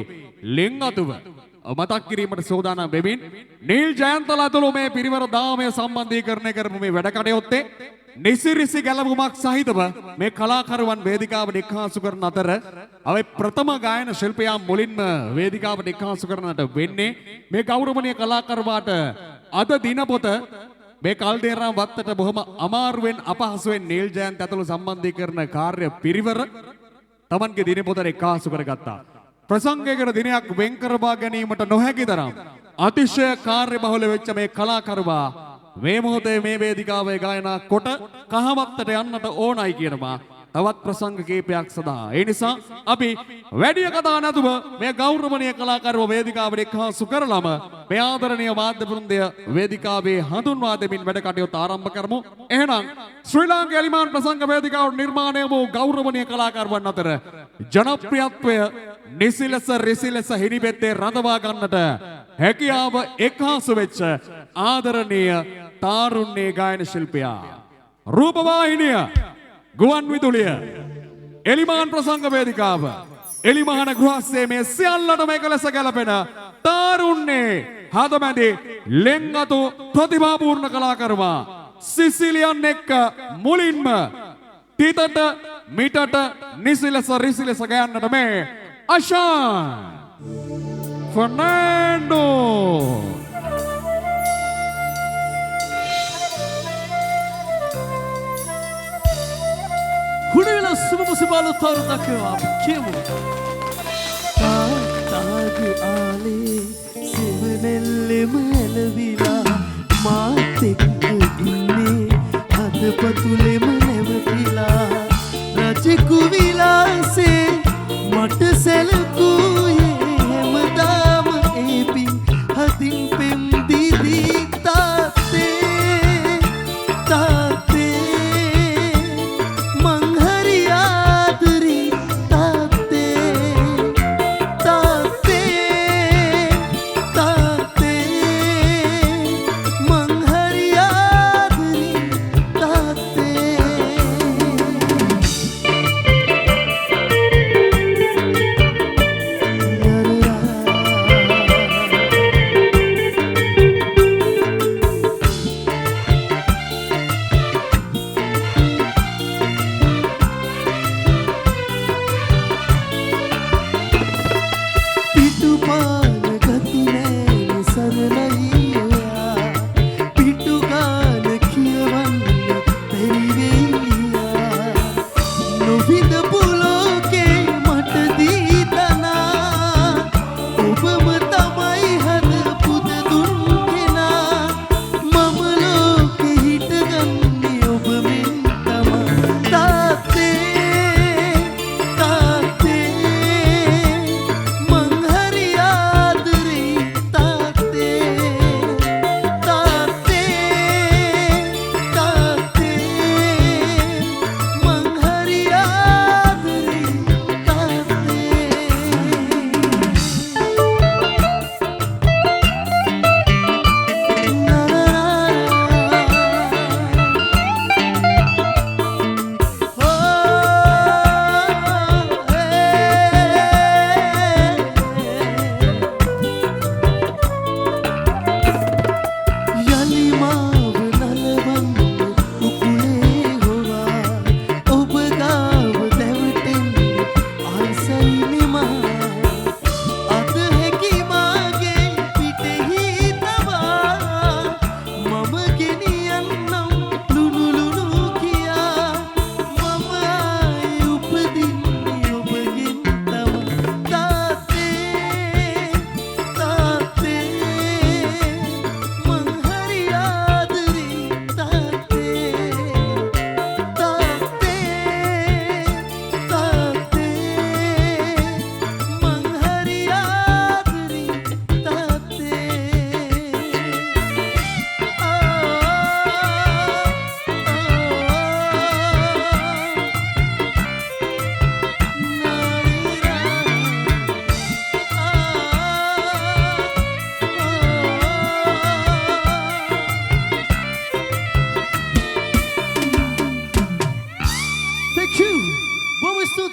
ලෙන්ගතුව මතක් කිරීමට සෝදානම් වෙමින් නීල් ජයන්තලා ඇතුළු මේ පිරිවර දාමය සම්බන්ධීකරණය කරපු මේ වැඩ කටයුත්තේ නිසිරිසි ගැලවුමක් සහිතව මේ කලාකරුවන් වේදිකාවට එක්හාසු කරන අතර අපි ප්‍රථම ගායන ශිල්පියා මුලින්ම වේදිකාවට එක්හාසු කරනට වෙන්නේ මේ ගෞරවනීය කලාකරුවාට අද දිනපොත මේ කල්දේරාම් වත්තට බොහොම අමාරුවෙන් අපහසුවෙන් නීල් ජයන්ත ඇතුළු සම්බන්ධීකරණ කාර්ය පිරිවර තමන්ගේ දිනපොතට එක්හාසු කරගත්තා. ප්‍රසංගයකට දිනයක් වෙන් කරවා ගැනීමට නොහැකි තරම් අතිශය කාර්යබහුල වෙච්ච මේ කලාකරුවා මේ මොහොතේ මේ වේදිකාවේ ගායනා කොට කහවත්තට යන්නට ඕනයි කියනවා තවත් ප්‍රසංග කීපයක් සඳහා. ඒ නිසා අපි වැඩි කතා නැතුව මේ ගෞරවනීය කලාකරුවා වේදිකාවට එක්හාසු කරලම මේ ආදරණීය වාද්‍ය වෘන්දය වේදිකාවේ හඳුන්වා දෙමින් වැඩ කටයුතු ආරම්භ කරමු. එහෙනම් ශ්‍රී ලාංකේය එලිමාන් ප්‍රසංග වේදිකාවට නිර්මාණය වූ ගෞරවනීය කලාකරුවන් අතර ජනප්‍රියත්වය නිසිලස රිසිලස හිනිබෙත්තේ රඳවා ගන්නට හැකියාව එක්හාසු වෙච්ච ආදරණීය තාරුණ්‍ය ගායන ශිල්පියා රූපවාහිනිය ගුවන් විදුලිය එලිමාන් ප්‍රසංග වේදිකාව එලිමහන ගෘහස්සේ මේ සියල්ලටම එකලස ගැලපෙන තාරුණ්‍ය හදමැදි ලෙන්ගතු ප්‍රතිභාපූර්ණ කලාකරුවා සිසිලියන් එක්ක මුලින්ම තිතට මිටට නිසිලස රිසිලස ගයන්නට මේ Ashan Fernando Hudela subusibalu tarudakwa kemu තාගු ආලේ සිවනෙල්ලෙම ඇලවිලා මාත් එක්ක ඉන්නේ හදපතුලෙම නැවතිලා රජෙකු විලාසේ මට සැලකුවේ හැමදාම ඒ පින් හදින් පෙම් දීදී තාත්තේ මං හරි ආදරේ තාත්තේ මං හරි ආදරේ තාත්තේ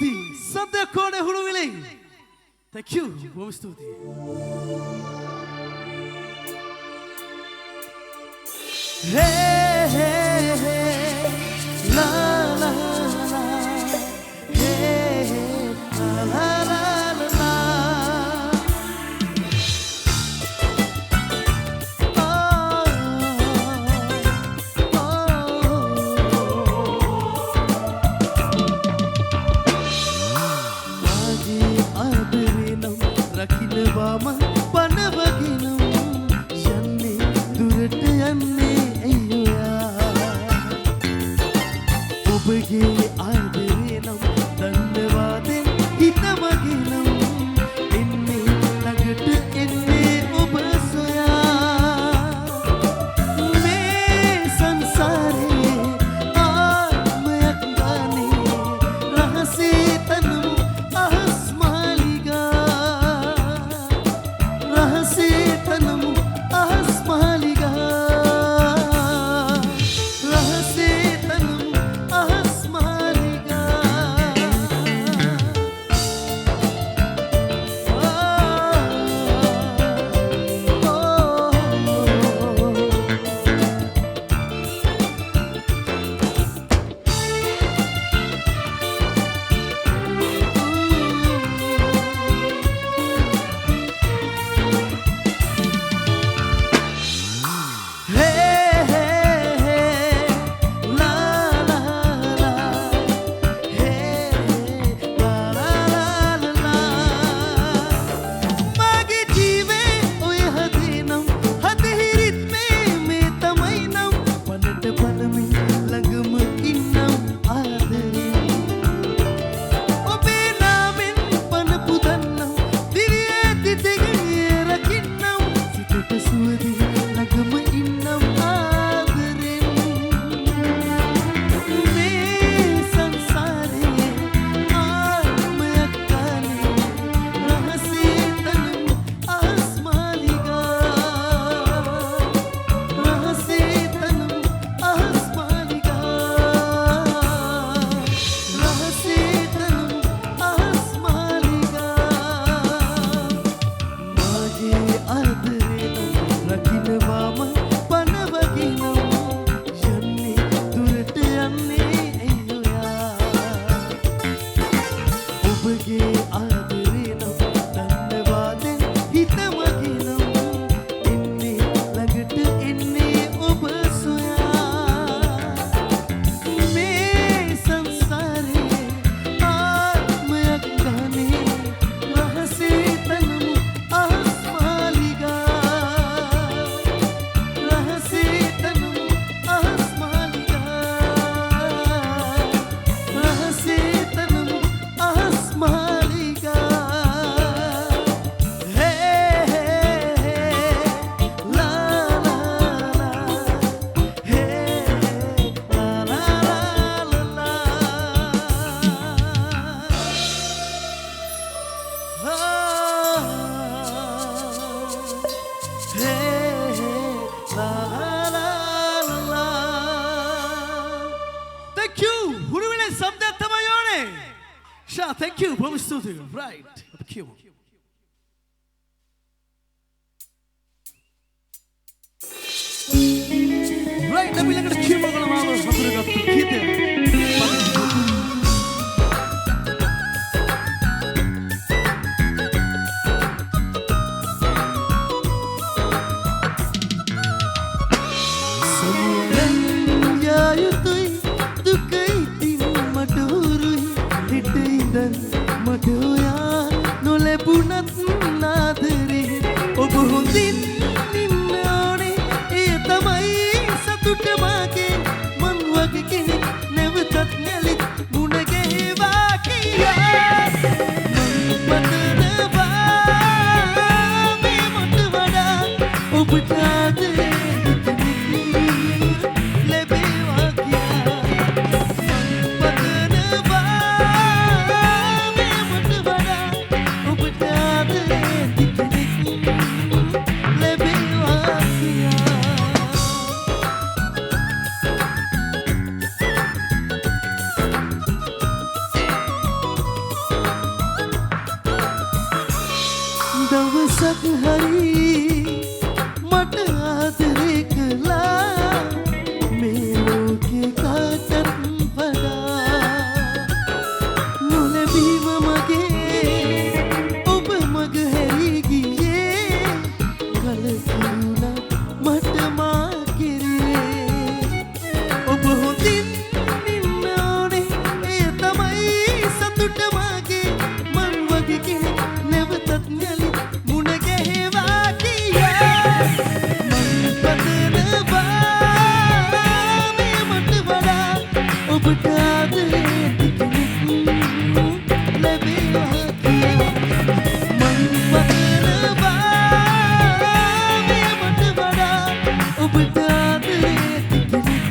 ස්තුතියි. සද්දයක් ඕනේ හුළු විලේ. Thank you. බොහොම ස්තුතියි. Hey, hey, hey, la la la, hey, hey, la la la la. රකින්නවාම පනවගෙනම් යන්නේ දුරට යන්නේ අයියෝ ඔබගේ ආදරේ නම් දන්නවාදෙන් හිත මගේ නම් එන්නේ ළඟට එන්නේ ඔබ සොයා මේ සංසාරේ ආත්මයක් ගානේ රහසේ තනු අහස් Thank you. බොහොම ස්තුතියි. Right. අපි කියමු. Right. අපි ළඟට කියමු ඔයගොල්ලෝ මාව හසුරගත්තු ගීතය. මටෝයා නොලැබුණත් නාදරේ ඔබ හොඳින් ඉන්න ඕනේ ඒ තමයි සතුට මාගේ මං වගේ කෙනෙක් දවසක් හරි මට ආදරේ කළා මේ ලෝකේ කාටත් වඩා නොලැබීම මගේ ඔබ මග හැරී ගියේ කලකිරුණා මට මා කෙරේ ඔබ හොඳින් ඉන්න ඕනේ එය තමයි සතුට මගේ මං වගේ කෙනෙක් නැවතත් නැලි මුණ ගැහෙවා කියා මං පතනවා මේ මට වඩා ඔබට ආදරේ කෙනෙක් ලැබේවා කියා මං පතනවා මේ මට වඩා ඔබට ආදරේ කෙනෙක්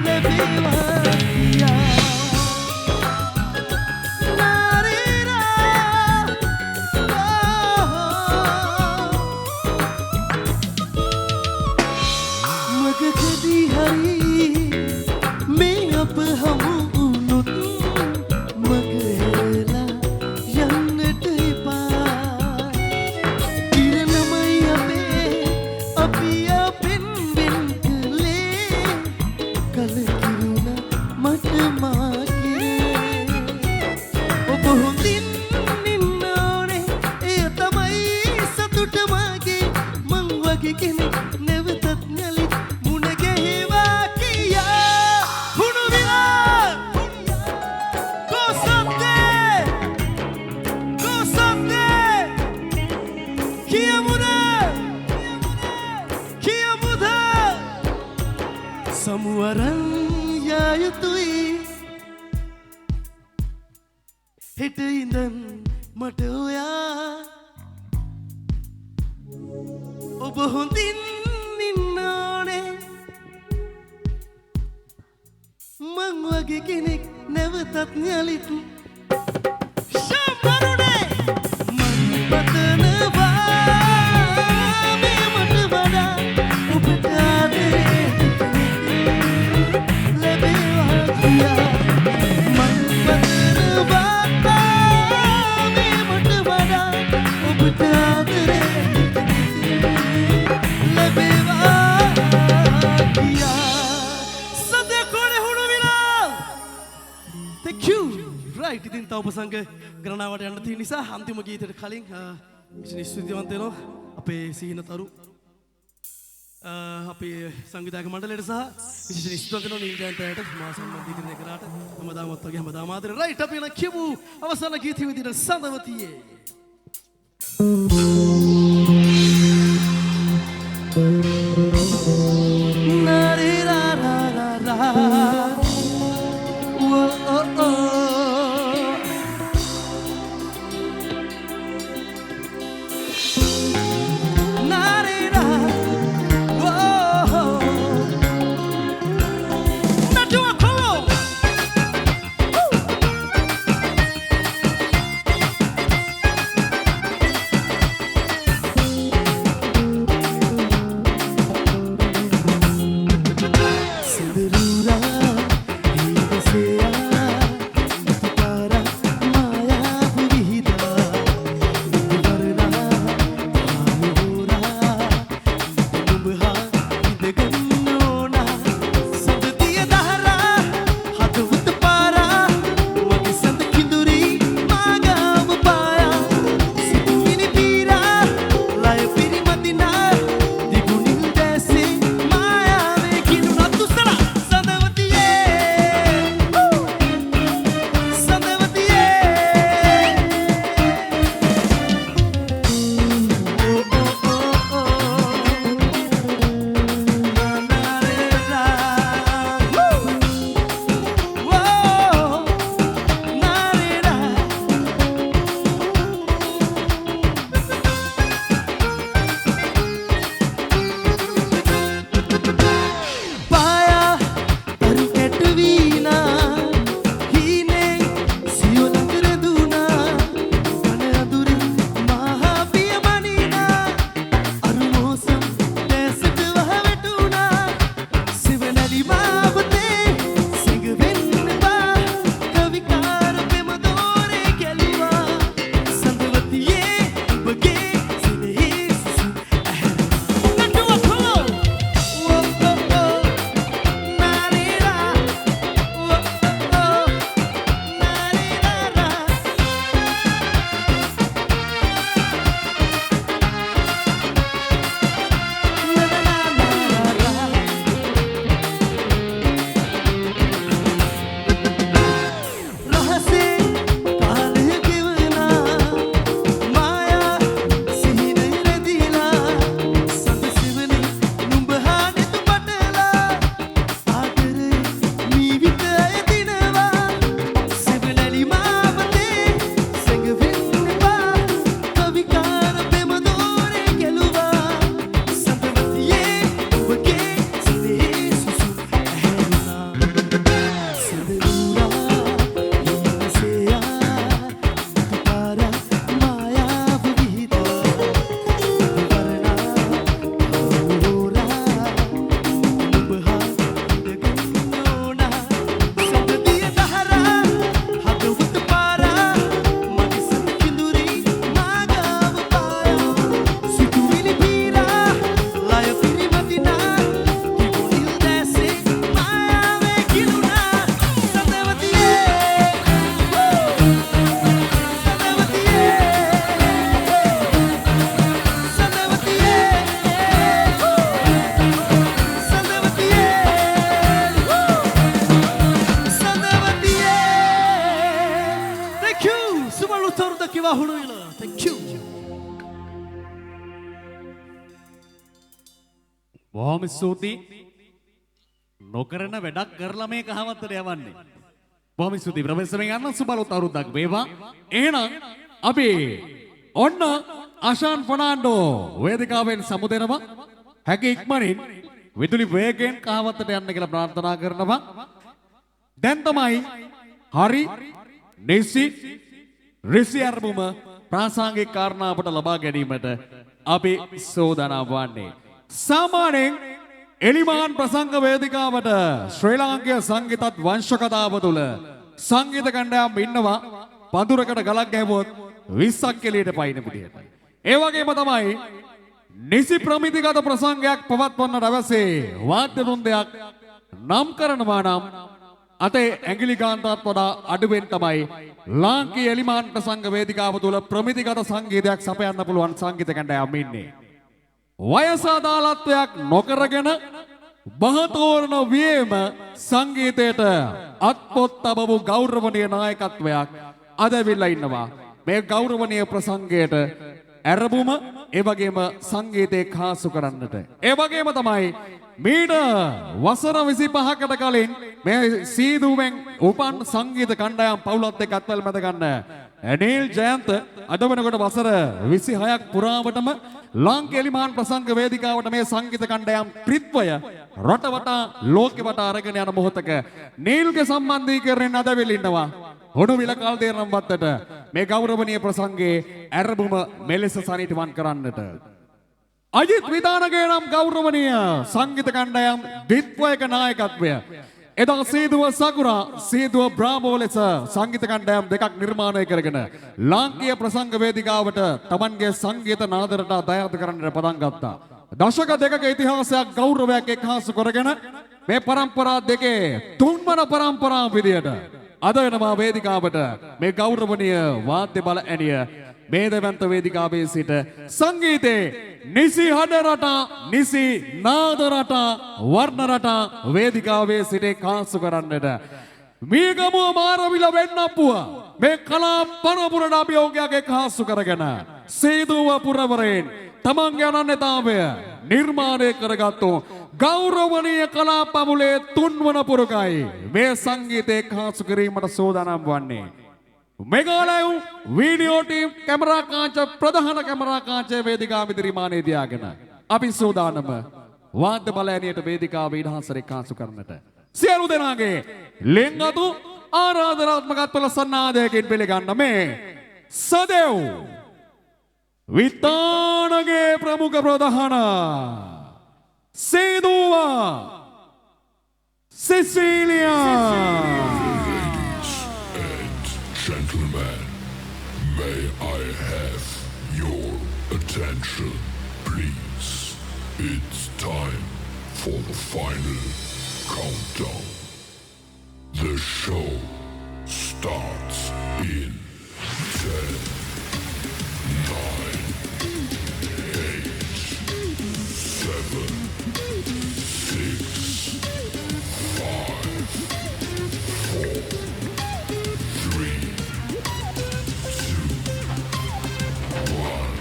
ලැබේවා කියා මගකදී හරි මේ අප හමු වුණොත් මගහැරලා යන්නට එපා ඉරණමයි අපි අපෙන් වෙන් කළේ කලකිරුණා මට මා කෙරේ ඔබ හොඳින් ඉන්න ඕනේ එය තමයි සතුට මගේ මං වගේ කෙනෙක් නැවතත් නැලි මුණ ගැහෙවා කියා හුණු විලා කොසද්දේ කියමුද සමුවරන් යා යුතුයි හෙට ඉඳන් මට ඔයා ඔබ හොඳින් ඉන්න ඕනේ මං වගේ කෙනෙක් නැවතත් ඥාලිත් ශම්බරුනේ මං පතනවා මේ මට වඩා ඔබට ආදරේ ලැබේවා කියා මං පතනවා මේ මට වඩා ඔබට ආදරේ ලැබේවා කියා සදකොඩේ හුණු විලා thank you right ඉතින් තව ප්‍රසංග ගණනාවට යන්න තියෙන නිසා අන්තිම ගීතයට කලින් විශේෂ ස්තුතිවන්ත වෙනවා අපේ සීනතරු අපේ සංවිධායක මණ්ඩලයට සහ විශේෂ ස්තුතිවන්ත වෙනවා නීල් ජයන්තයට මා සම්බන්ධීකරණය කරාට හැමදාමත් වගේ හැමදාම ආදරේ right අපි යන කියමු අවසාන ගීතය විදිහට සඳවතියේ අවුරුද්දක් කිවා හුණු විලා. Thank you. බොහොම ස්තුතියි. නොකරන වැඩක් කරලා මේ කහවත්තට යවන්නේ. බොහොම ස්තුතියි. ප්‍රොෆෙසර්ගෙන් යන්න සුබලොත් අවුරුද්දක් වේවා. එහෙනම් අපි ඔන්න ආෂාන් ෆර්නාන්ඩෝ වේදිකාවෙන් සමුදෙනවා. හැකි ඉක්මනින් විදුලි වේගයෙන් කහවත්තට යන්න කියලා ප්‍රාර්ථනා කරනවා. දැන් තමයි හරි නිසි ඍෂි අරමුම ප්‍රාසංගික කාරණා අපට ලබා ගැනීමට අපි සෝදානම් වන්නේ. සාමාන්‍යයෙන් එලිමාන් ප්‍රසංග වේදිකාවට ශ්‍රී ලාංකීය සංගීතත් වංශ කතාව තුළ සංගීත කණ්ඩායම් ඉන්නවා පඳුරකට ගලක් ගැහුවොත් 20ක් එළියට පයින් පිටියට. ඒ වගේම තමයි නිසි ප්‍රමිතිගත ප්‍රසංගයක් පවත්වන්නට අවශ්‍ය වාද්‍ය වෘන්දයක් නම් කරනවා නම් අතේ ඇඟිලි ගාන්ටත් වඩා අඩුවෙන් තමයි ලාංකීය එලිමාන් ප්‍රසංග වේදිකාව තුළ ප්‍රමිතිගත සංගීතයක් සපයන්න පුළුවන් සංගීත කණ්ඩායම් ඉන්නේ. වයස අදාළත්වයක් නොකරගෙන බහතෝරන වීම සංගීතයට අත්පොත් තබපු ගෞරවනීය නායකත්වයක් අද වෙලා ඉන්නවා. මේ ගෞරවනීය ප්‍රසංගයට ඇරඹුම ඒ වගේම සංගීතේ කාසු කරන්නට. ඒ වගේම තමයි මීට වසර 25කට කලින් මේ සීදුවෙන් උපන් සංගීත කණ්ඩායම් පවුලත් එක්ක අත්වල මැද ගන්න නීල් ජයන්ත අද වෙනකොට වසර 26ක් පුරාවටම ලාංකීය එලිමාන් ප්‍රසංග වේදිකාවට මේ සංගීත කණ්ඩායම් ත්‍රිත්වය රට වටා ලෝකෙ වටා අරගෙන යන මොහොතක නීල්ගේ සම්බන්ධීකරණයෙන් අද වෙල ඉන්නවා. හොඩු විල කල් දේරම් වත්තට මේ ගෞරවනීය ප්‍රසංගයේ ඇරඹුම මෙලෙස සනිටුවන් කරන්නට අජිත් විදානගේ නම් ගෞරවනීය සංගීත කණ්ඩායම් ද්විත්වයක නායකත්වය එදා සීදුව සකුරා සීදුව බ්‍රාවෝ ලෙස සංගීත කණ්ඩායම් දෙකක් නිර්මාණය කරගෙන ලාංකීය ප්‍රසංග වේදිකාවට තමන්ගේ සංගීත නාදරට දායාද කරන්නට පටන් ගත්තා. දශක දෙකක ඉතිහාසයක් ගෞරවයක් එක්හාසු කරගෙන මේ පරම්පරා දෙකේ තුන්වන පරම්පරාව විදියට අද වෙනවා වේදිකාවට මේ ගෞරවනීය වාද්‍ය බල ඇණිය මේ දෙවන්ත වේදිකාවේ සිට සංගීතේ නිසි හඩ රටා නිසි නාද රටා වර්ණ රටා වේදිකාවේ සිට කාසු කරන්නට මේ ගමුව මාරවිල වෙන්නපුව මේ කලා පරපුරට අභියෝගයක් කාසු කරගෙන සීදුව පුරවරයෙන් තමන්ගේ අනන්‍යතාවය නිර්මාණය කරගත්තු ගෞරවනීය කලා පවුලේ තුන්වන පුරුකයි මේ සංගීතය කාසු කිරීමට සූදානම් වන්නේ. මෙගාලයු වීඩියෝ ටීම් කැමරා කාංච ප්‍රධාන කැමරා කාංචය වේදිකාව නිර්මාණය දියාගෙන අපි සූදානම වාද්‍ය බලඇණියට වේදිකාව ඉදහසර කාසු කරන්නට සියලු දෙනාගේ ලෙන්ගතු ආරාධනාත්මකත්වල සන්නාදයකින් පිළිගන්න මේ සදෙව් විතානගේ ප්‍රමුඛ ප්‍රධාන සීදුවා සිසිලියා. Gentlemen, may I have your attention, please? It's time for the final countdown. The show starts in 10, 9, 8, 7, 6, 5, 4, 3, 2, 1.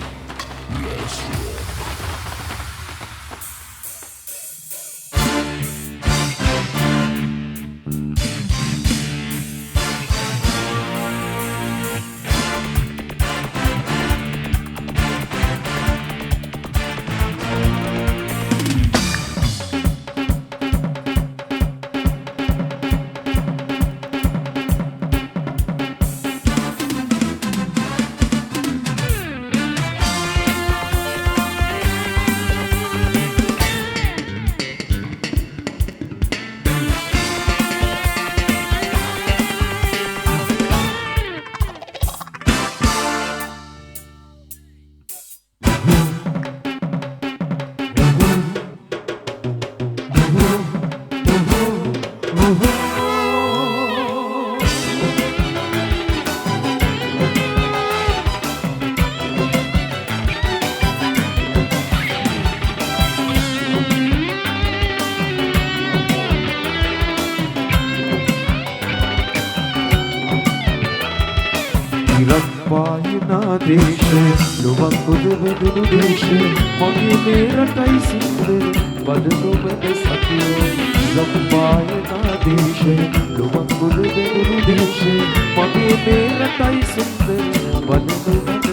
Let's rock. පායනා දේශේ ලොවක් පොද වැදුණු දේශේ මගේ මේ රටයි සින්දර බඩනොමද සතියෝ ලොක් පායනා දේශේ ලොවක් පොද වැදුණු දේශේ මගේ මේ රටයි සින්දර බඩනොමද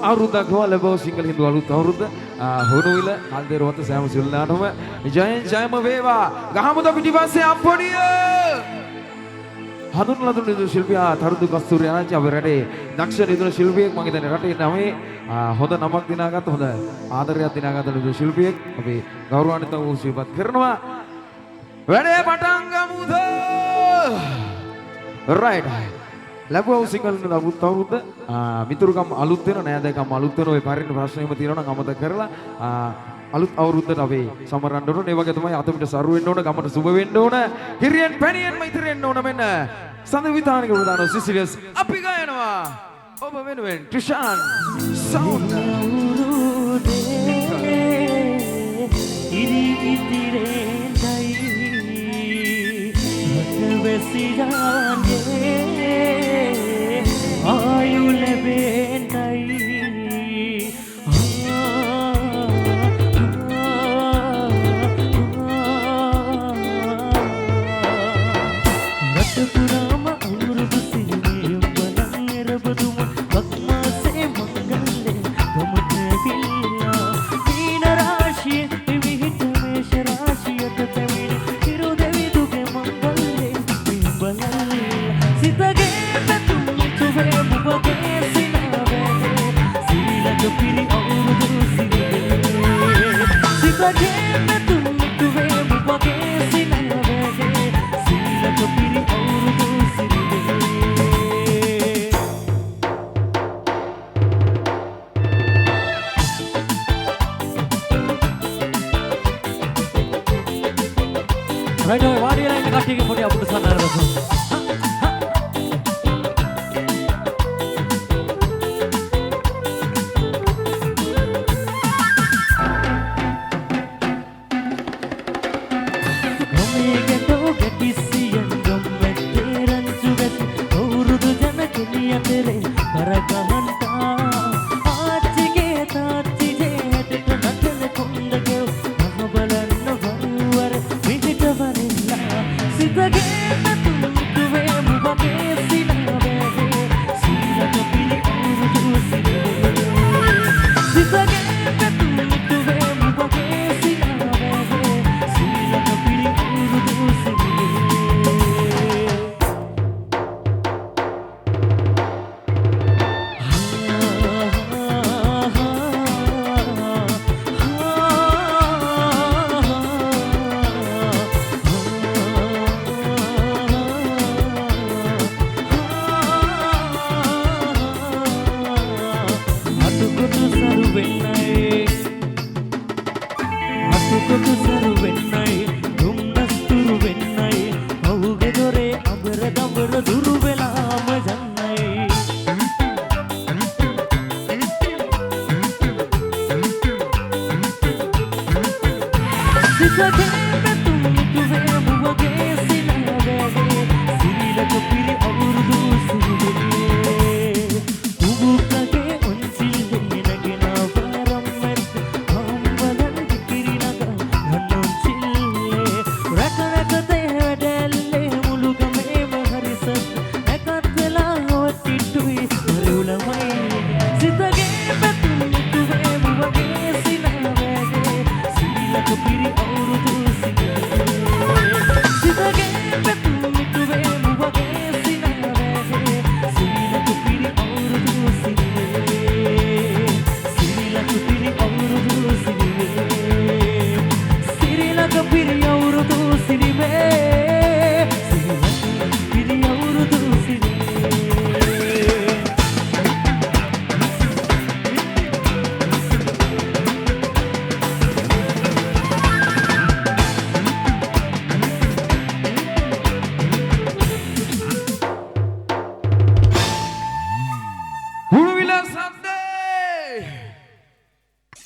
අවුරුද්දක් ලැබව සිංහල හින්දු අලුත් අවුරුද්ද හොනුවිල කල්දේරුවත සෑම සිල්ලාටම ජයෙන් ජයම වේවා ගහමුද පිටිපස්සේ අම්පොඩිය හඳුන්වලා දුන්න නිදු ශිල්පියා තරුදු කස්තූරි ආරච්චි අපේ රටේ දක්ෂ නිදු ශිල්පියෙක් මම හිතන්නේ රටේ නමේ හොඳ නමක් දිනාගත්ත හොඳ ආදරයක් දිනාගත්ත නිදු ශිල්පියෙක් අපි ගෞරවාන්විත වූ ශිල්පත් කරනවා වැඩේ පටන් ගමුද right ලැබුව සිංහල අලුත් අවුරුද්ද මිතුරුකම් අලුත් වෙන නෑදෑකම් අලුත් වෙන ඔය පරිණ ප්‍රශ්න එහෙම තියෙනවා නම් අමතක කරලා අලුත් අවුරුද්දට අපි සමරන්න ඕන. ඒ වගේ තමයි අතමිට සරු වෙන්න ඕන, ගමට සුබ වෙන්න ඕන, හිරියෙන් පැණියෙන්ම ඉතිරෙන්න ඕන මෙන්න. සඳ විතානික ප්‍රධාන සිසිලියස් අපි ගයනවා. ඔබ වෙනුවෙන් ට්‍රිෂාන් සවුන්ඩ් ඉරි ඉතිරෙන්දයි හදවසිරානේ ආයු ලැබෙන්නයි රටපුරාම අවුරුදු සිහිනේ බලන් එරබදුම වක්මාසේ මංගලේ ගමට විල්ලා දීන රාශිය විහිට මේෂ රාශියට පැමිණි හිරු දෙවි දුගේ මංගලේ රයිට් ඔය වාඩි වෙලා ඉන්න කට්ටියගේ පොඩි අපුඩු සන්නහර රසම්.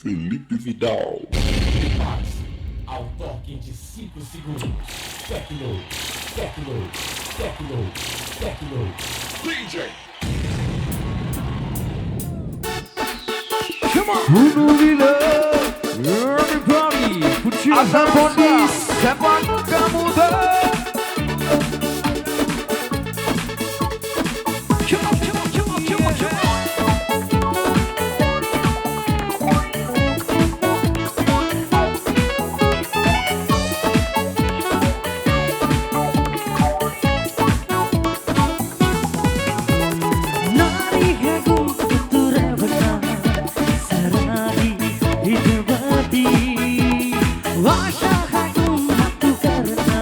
Felipe Vidal. Ao toque de 5 segundos. Tecno, tecno, tecno, tecno. DJ. Everybody, put your hands on this. Sepan Kamuda. Come on, come on, come on, come on, come on. नारी है गुप्तुरवना सरारी हिजवादी आशा है तुम तू करना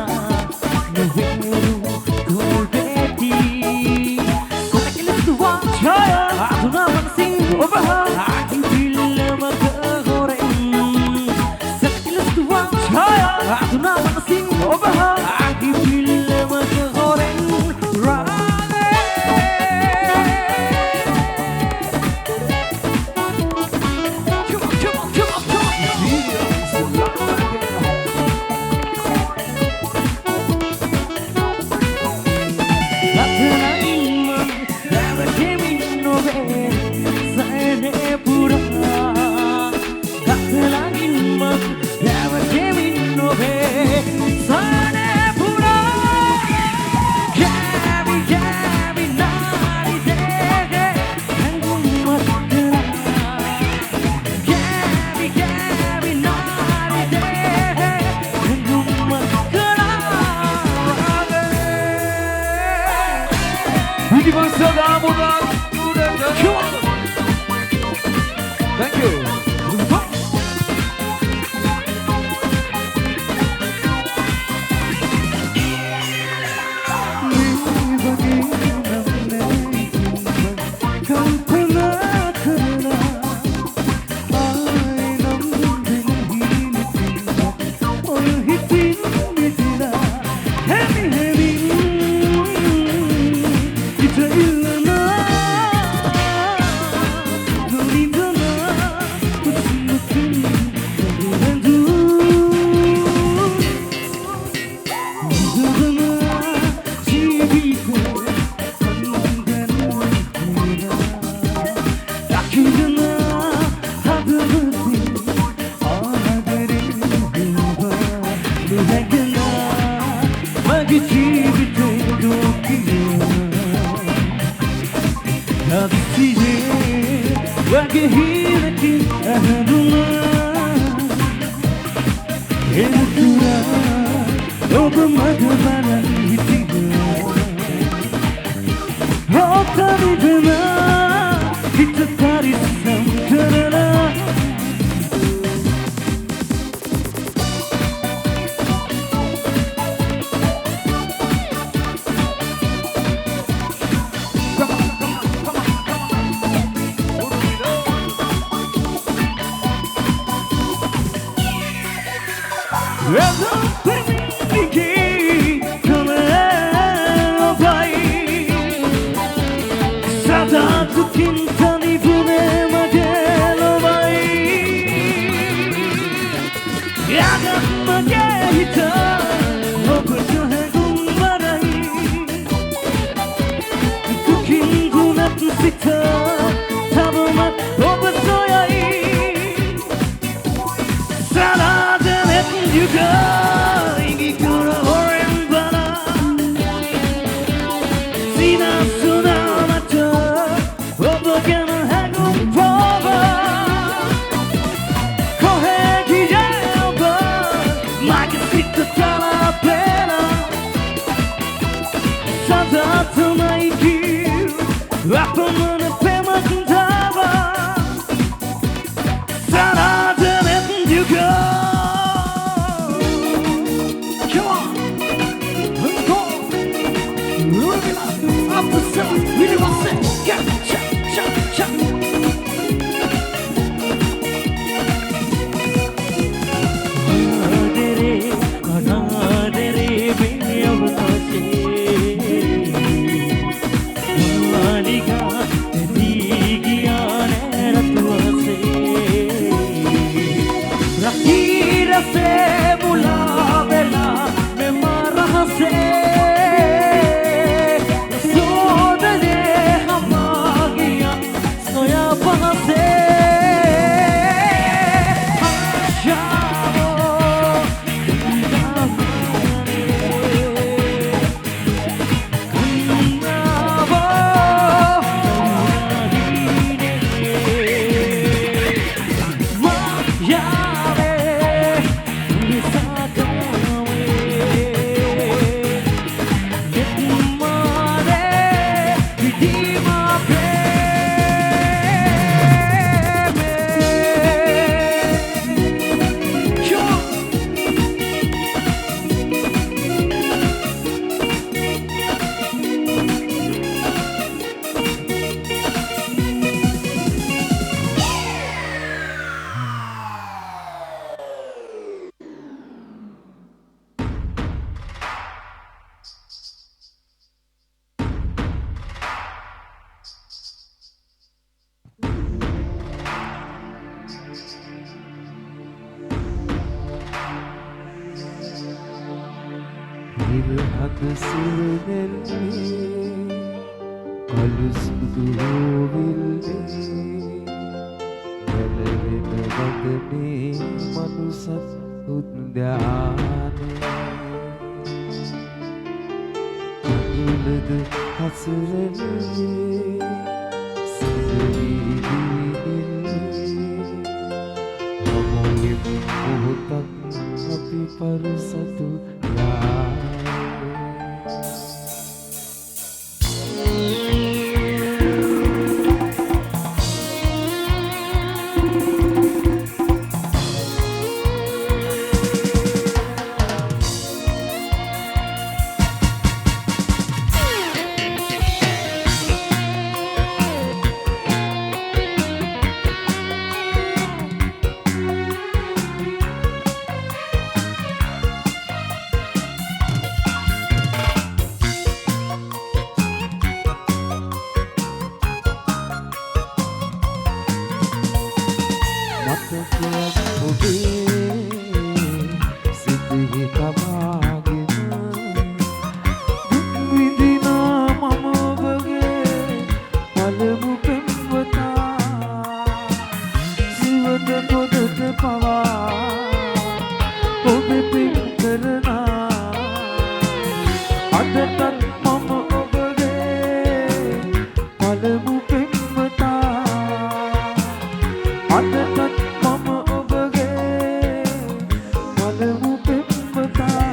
අදටත් මම ඔබගේ පළමු පෙම්වතා අදටත් මම ඔබගේ පළමු පෙම්වතා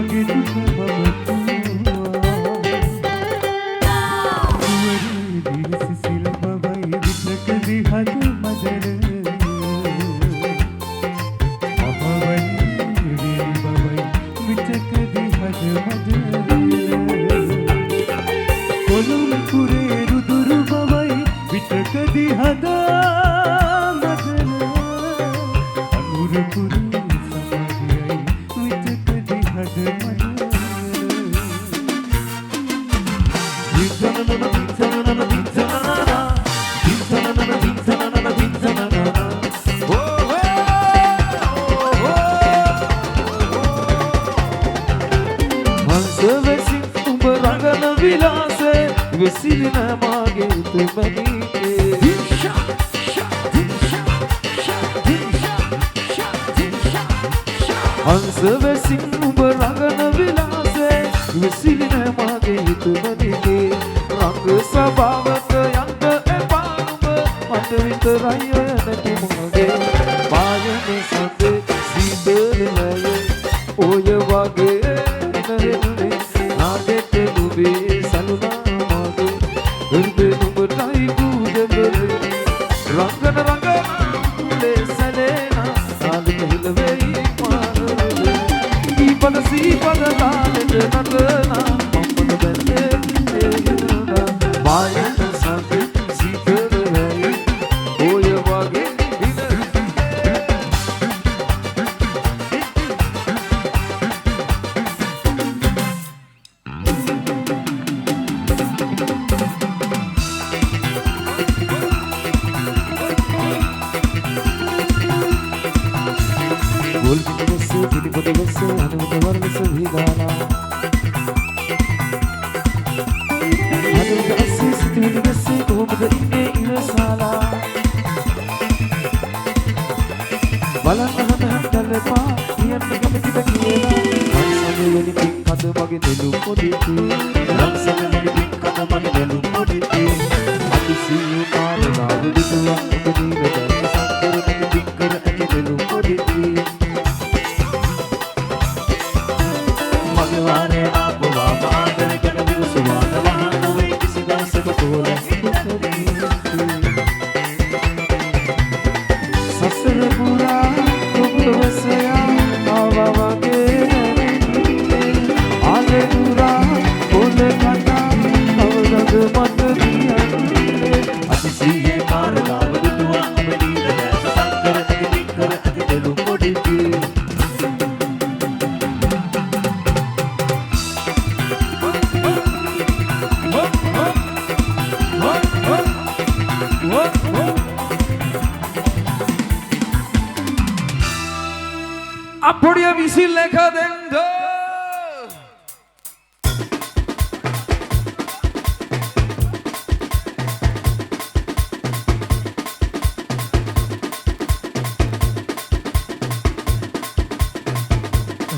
මගේ දුක සිසිල් බවයි විතකදී හද මදර විතකදී හදා මදන අනුරපුරි සමාධියයි විතකදී හද මදන හංසවැසින් උඹ රඟන විලාසේ වෙසිලින මාගේ තුමනි හංසවැසින් උඹ රඟන විලාසේ විසිලින මගේ හිතුමනිගේ රංග ස්වභාවක යන්න එපා උඹ මට විතරයි ඔය නැති මගේ පායනේ සඳ සීතලය ඔය වගේ නරෙන්නේ නාදෙට නුඹේ සලුනා මගේ හෘදේ නුඹටයි පූජබර රංගන ලේසලේනා සාලික හිලවෙයි පද සීපද තාලෙට නටනා මම්මද බැන්නේ එයුනා වායන සඳ සීතලයි ඔය වගේ அப்படியே விசில் லேखादेंगे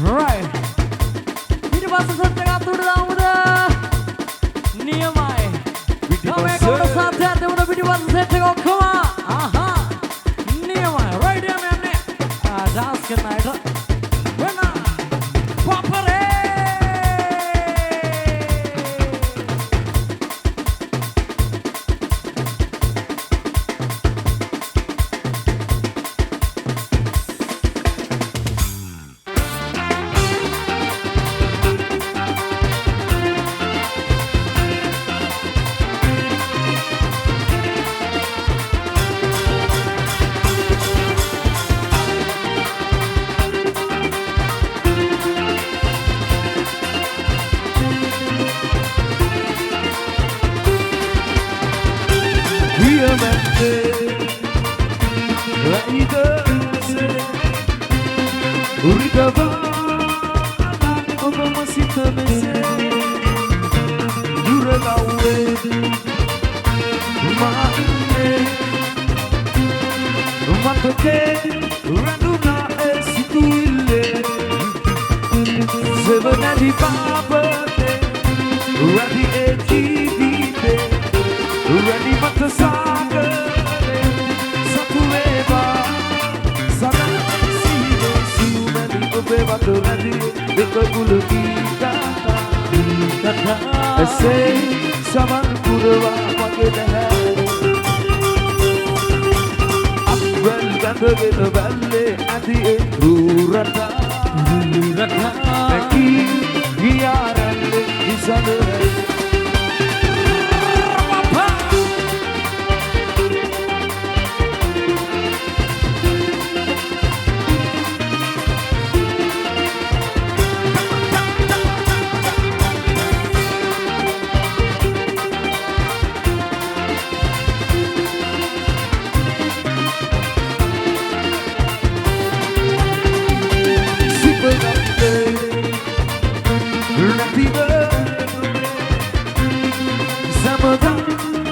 right ඊට පස්සේ සෙට් එකක් උඩ දාමුද නියමයි මේ කොට සාත්‍ය දෙමුද පිටිපස්ස සෙට් එක ඔක්කොම ආහා නියමයි right යන්නේ dance කරනයිද bulu kita Say saman kurwa magedha Abel gandhe balle adi rurata Neki giaralle isale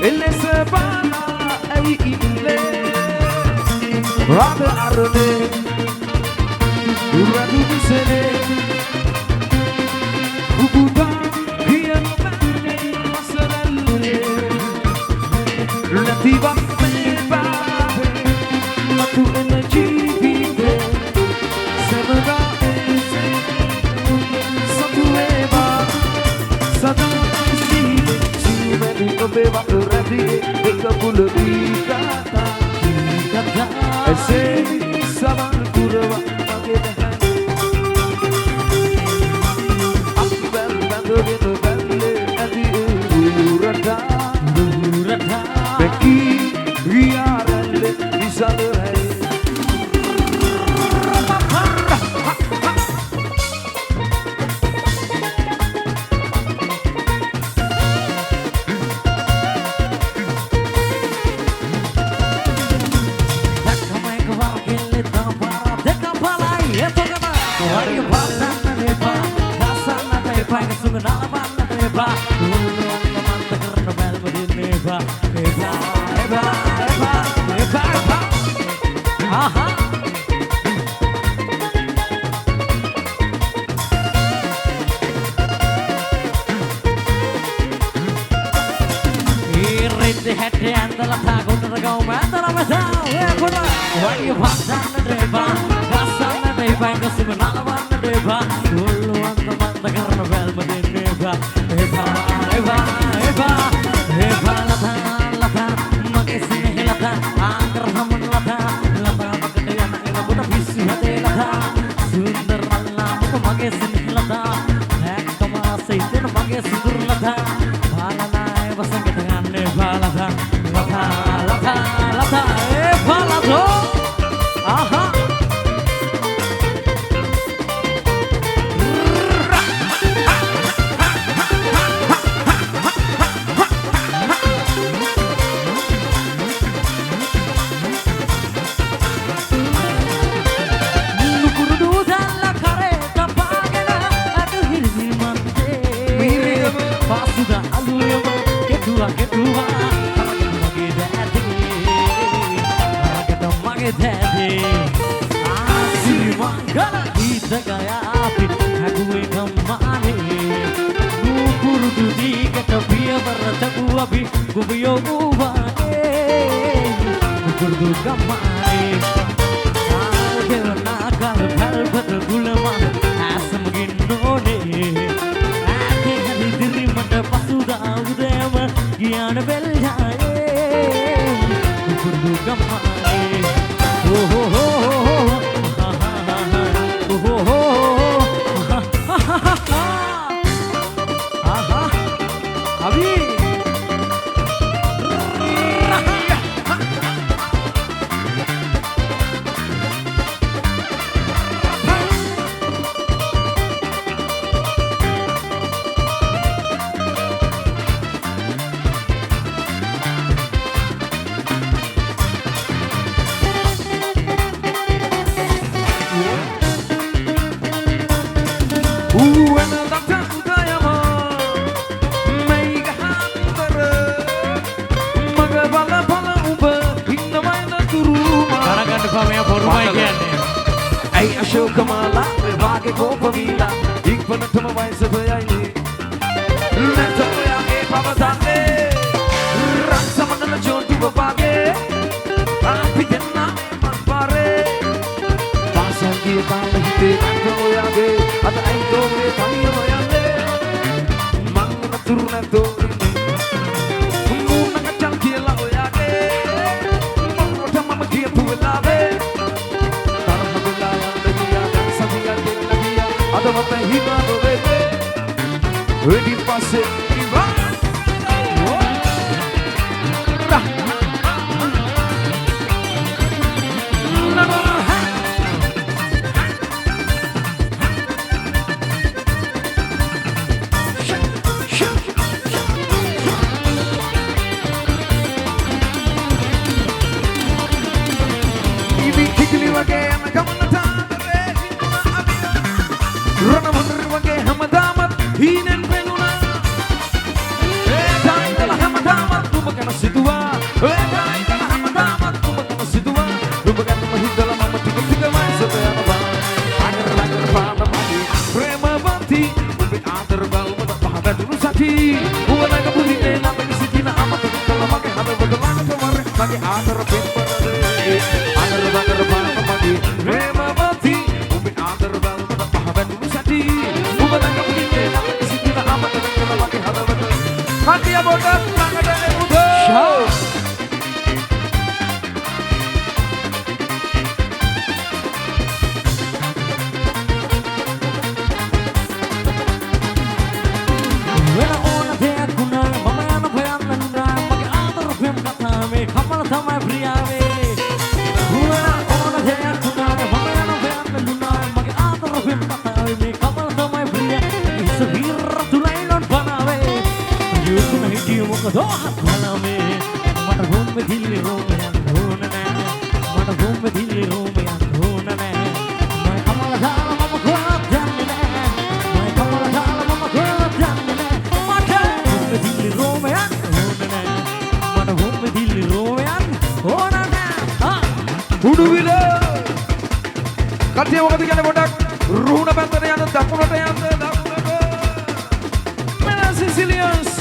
Ele sepana ai ile Rada arne Radu bisene Ubuda hiya mane masalalle Lativa meba Matu energy vive Semega ese Satueva Satu beva ready eka bulita ese saban kurwa magedha Abel gandhe balle adi rurata Becky giaralle isale Kamala, Vage Gopavila, Ikpanatama Vaisa Bayani, Natoya Pavatane, Ransamana John to Bapage, Apitana Manpare, Pasaki Bala හිතේ නැත ඔයාගේ අද අයිතෝ මේ තනියම යන්නේ මං නතුරු නැතෝ මුන්නක චල් කියලා ඔයාගේ මොකට මම කියපු වෙලාවේ තරහ වෙලා යන්න ගියා දැන් සතියක් දෙන්න ගියා අද මට හිනා නොවේ වෙඩි පස්සේ ඉවා කට්ටිය මොකද කියන්නේ පොඩක් රුහුණ පැත්තට යන දකුණට යන්න දකුණට මෙන්න සිසිලියන්ස්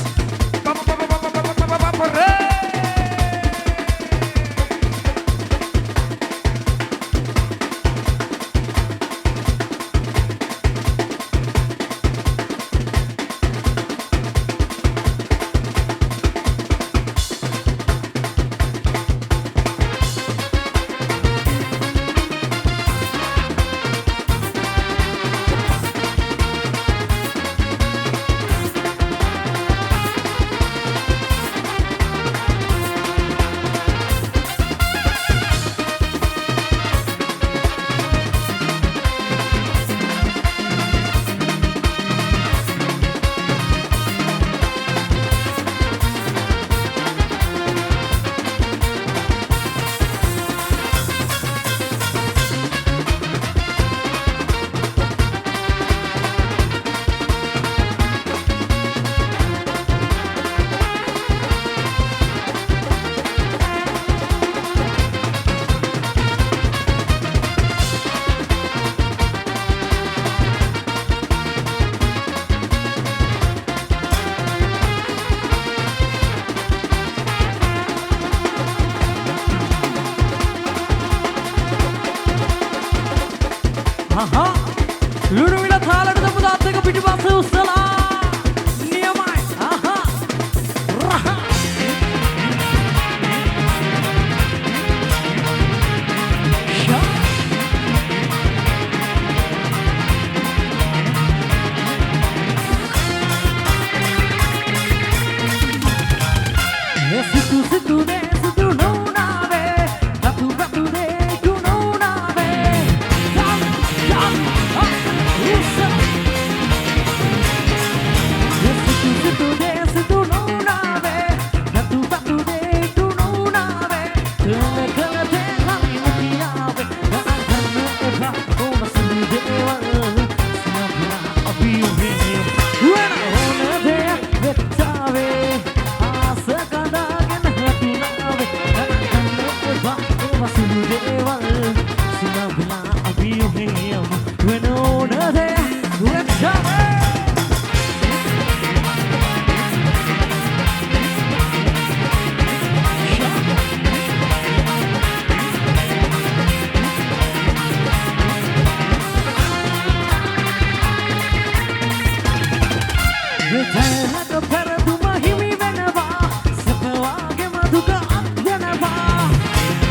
වෙතලක පෙරදුම හිමි වෙනවා සපවාගේ මදුක අත් වෙනවා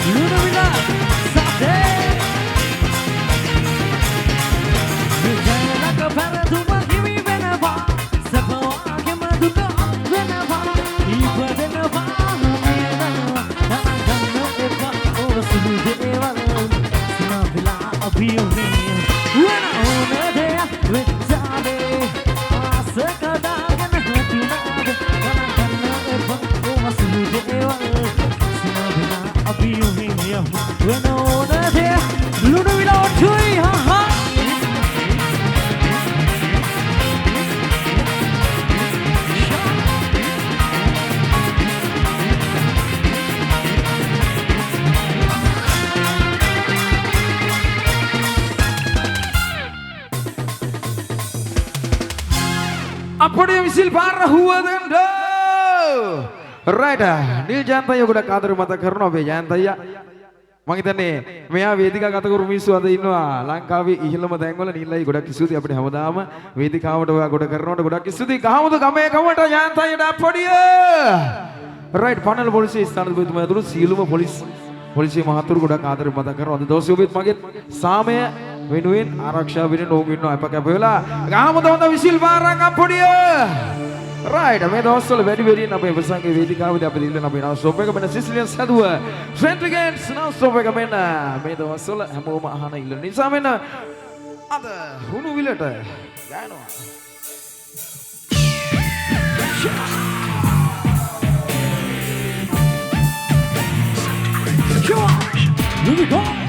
ලුණුවිලා සතේ වෙතලක පෙරදුම හිමි වෙනවා සපවාගේ මදුක අත් වෙනවා ඉපදෙනවා අපේ විසිල් පාර හුවදෙන්ද රයිට් නිල් ජයන්තය ගොඩක් ආදරේ මතක් කරනවා අපේ ජයන්තය මම හිතන්නේ මෙයා වේදිකා ගත කරු මිනිස්සු අද ඉන්නවා ලංකාවේ ඉහළම තැන්වල නිල්ලයි ගොඩක් ස්තුතියි අපිට හැමදාම වේදිකාවට ඔයා ගොඩ කරනවට ගොඩක් ස්තුතියි ගහමුද ගමේ කමට ජයන්තයට අපොඩිය රයිට් පනල පොලිසිය ස්ථානාධිපතිතුමා ඇතුළු සියලුම පොලිසිය මහතුරු ගොඩක් ආදරේ මතක් කරනවා අද දවසේ ඔබත් මගේ සාමය වෙනුවෙන් ආරක්ෂා වෙනුවෙන් ඕක ඉන්නවා අප කැප වෙලා ගහමුද හොඳ විසිල් පාරක් අපොඩිය රයිට් මේ දවස්වල වැඩි වැඩියෙන් අපේ ප්‍රසංගයේ වේදිකාවේදී අපි දිල්ලන අපේ නව ස්ටොප් එක මෙන්න සිසිලියන්ස් හදුව ට්‍රෙන්ට්ගේට්ස් නව ස්ටොප් එක මෙන්න මේ දවස්වල හැමෝම අහන ඉල්ලන නිසා මෙන්න අද හුණු විලට ගෑනවා Here we go.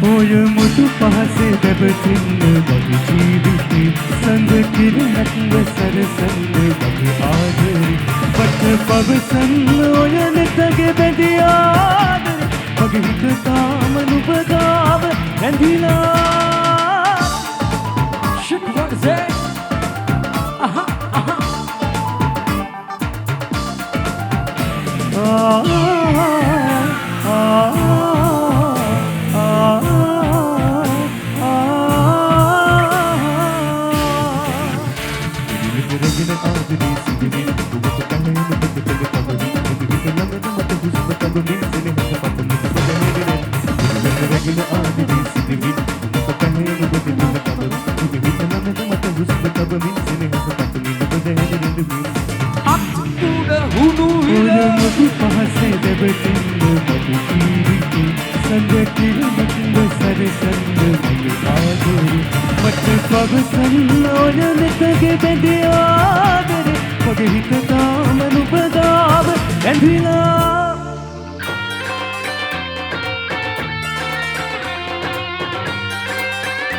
ඔය මුතු පහසේ දෙබතින්න මගේ ජීවිතේ සඳ කිරණක්ව සරසන්න මගේ ආදරේ වට පවසන්න ඔය නෙතගේ බැඳි ආදරේ මගේ හිත තාම නුඹගාව ඇඳිලා Should we say?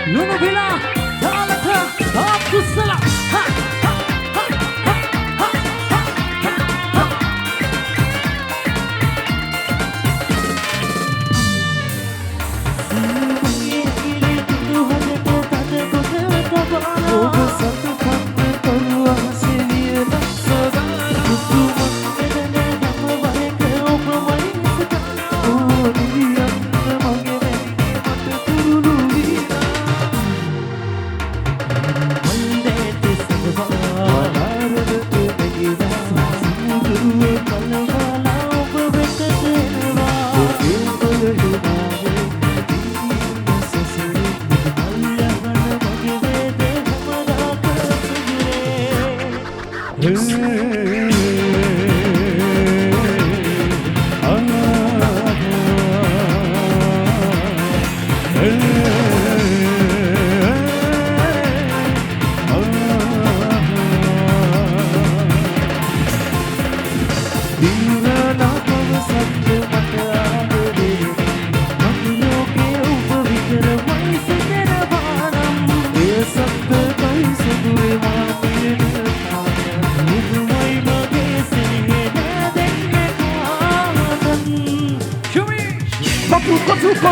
Lunobila, Dalata, Abdussalam.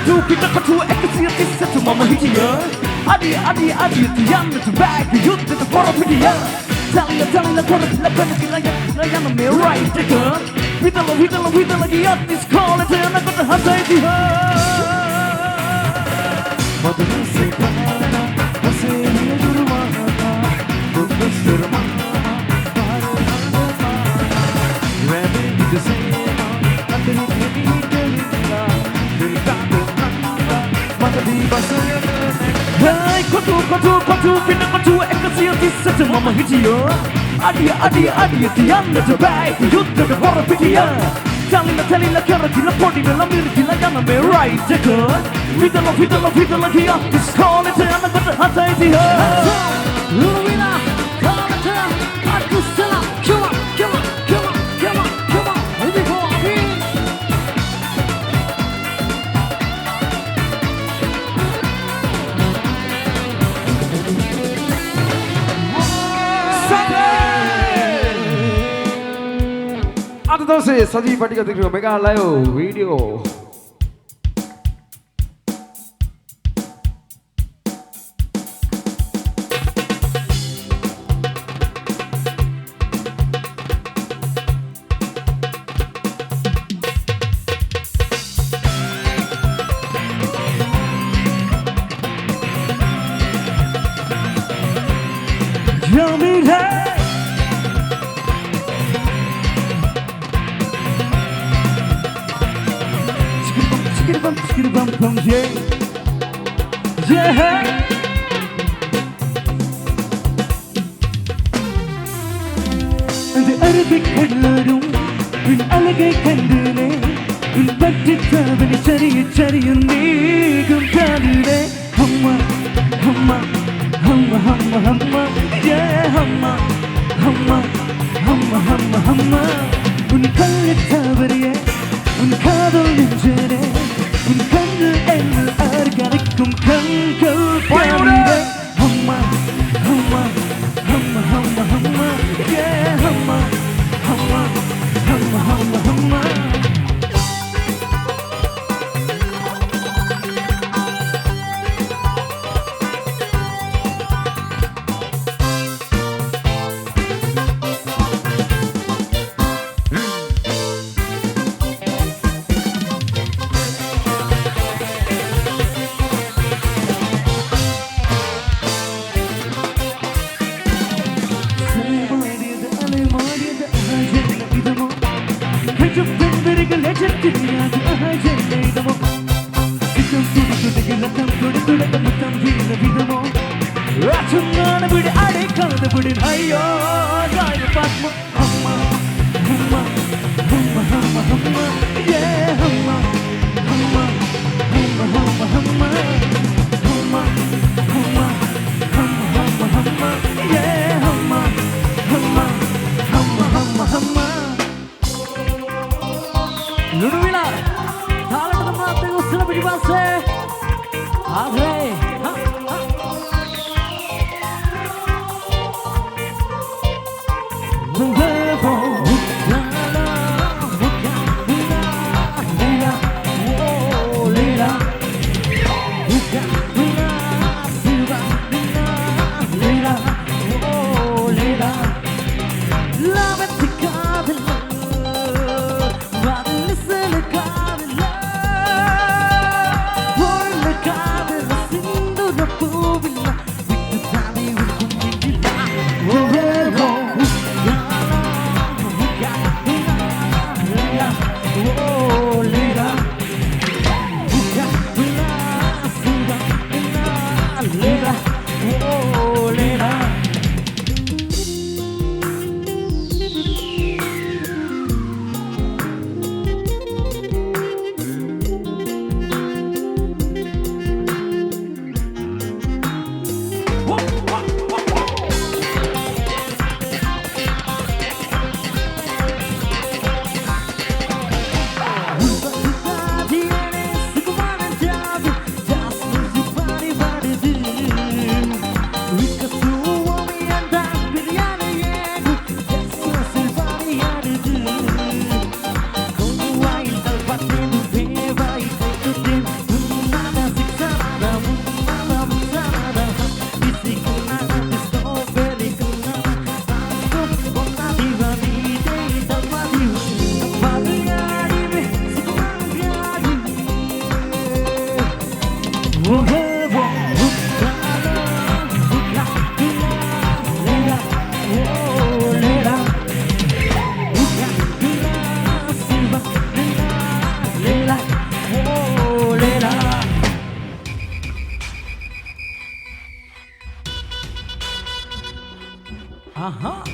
කොටු පිට කොටු 130 මම හිටියා අඩි තියන්නට බෑග් යුද්ධට පොරපිටිය තල්ල පොරපිල කනකිලා යන මේ රයිට් එක විදල ගියත් ඉස්කෝලේට යනකොට හදයි දිහා මදනසේ පාන හසේ නිදුරු මහතා දුක්ස්තර මහතා රැබේ විදසේනා අතනි කෙවිදෙලා දිල්කාද මතදී බසය Hey, kotu පිට කොටු 130ට මම හිටියෝ අඩිය තියන්නට බෑ යුද්ධට පොර පිටිය තලිල කරකිලා පොඩි වෙලා මිරිකිලා යන මේ රයිට් එක විදල ගියා ඉස්කෝලේට යනකොට හතයි දිහා Lumina, Carter, Marcusella, come on, here we go, අද දවසේ සජීව පටිගත කිරීම mega live video Arabic hellerum un alagay kandune un pattithavani chariyu neegum kalune hamma yeah hamma un kallathavariye un kaadal ninjare un kannu ennu argarikkum kankal palire hamma yeah hamma Yeah. Aha.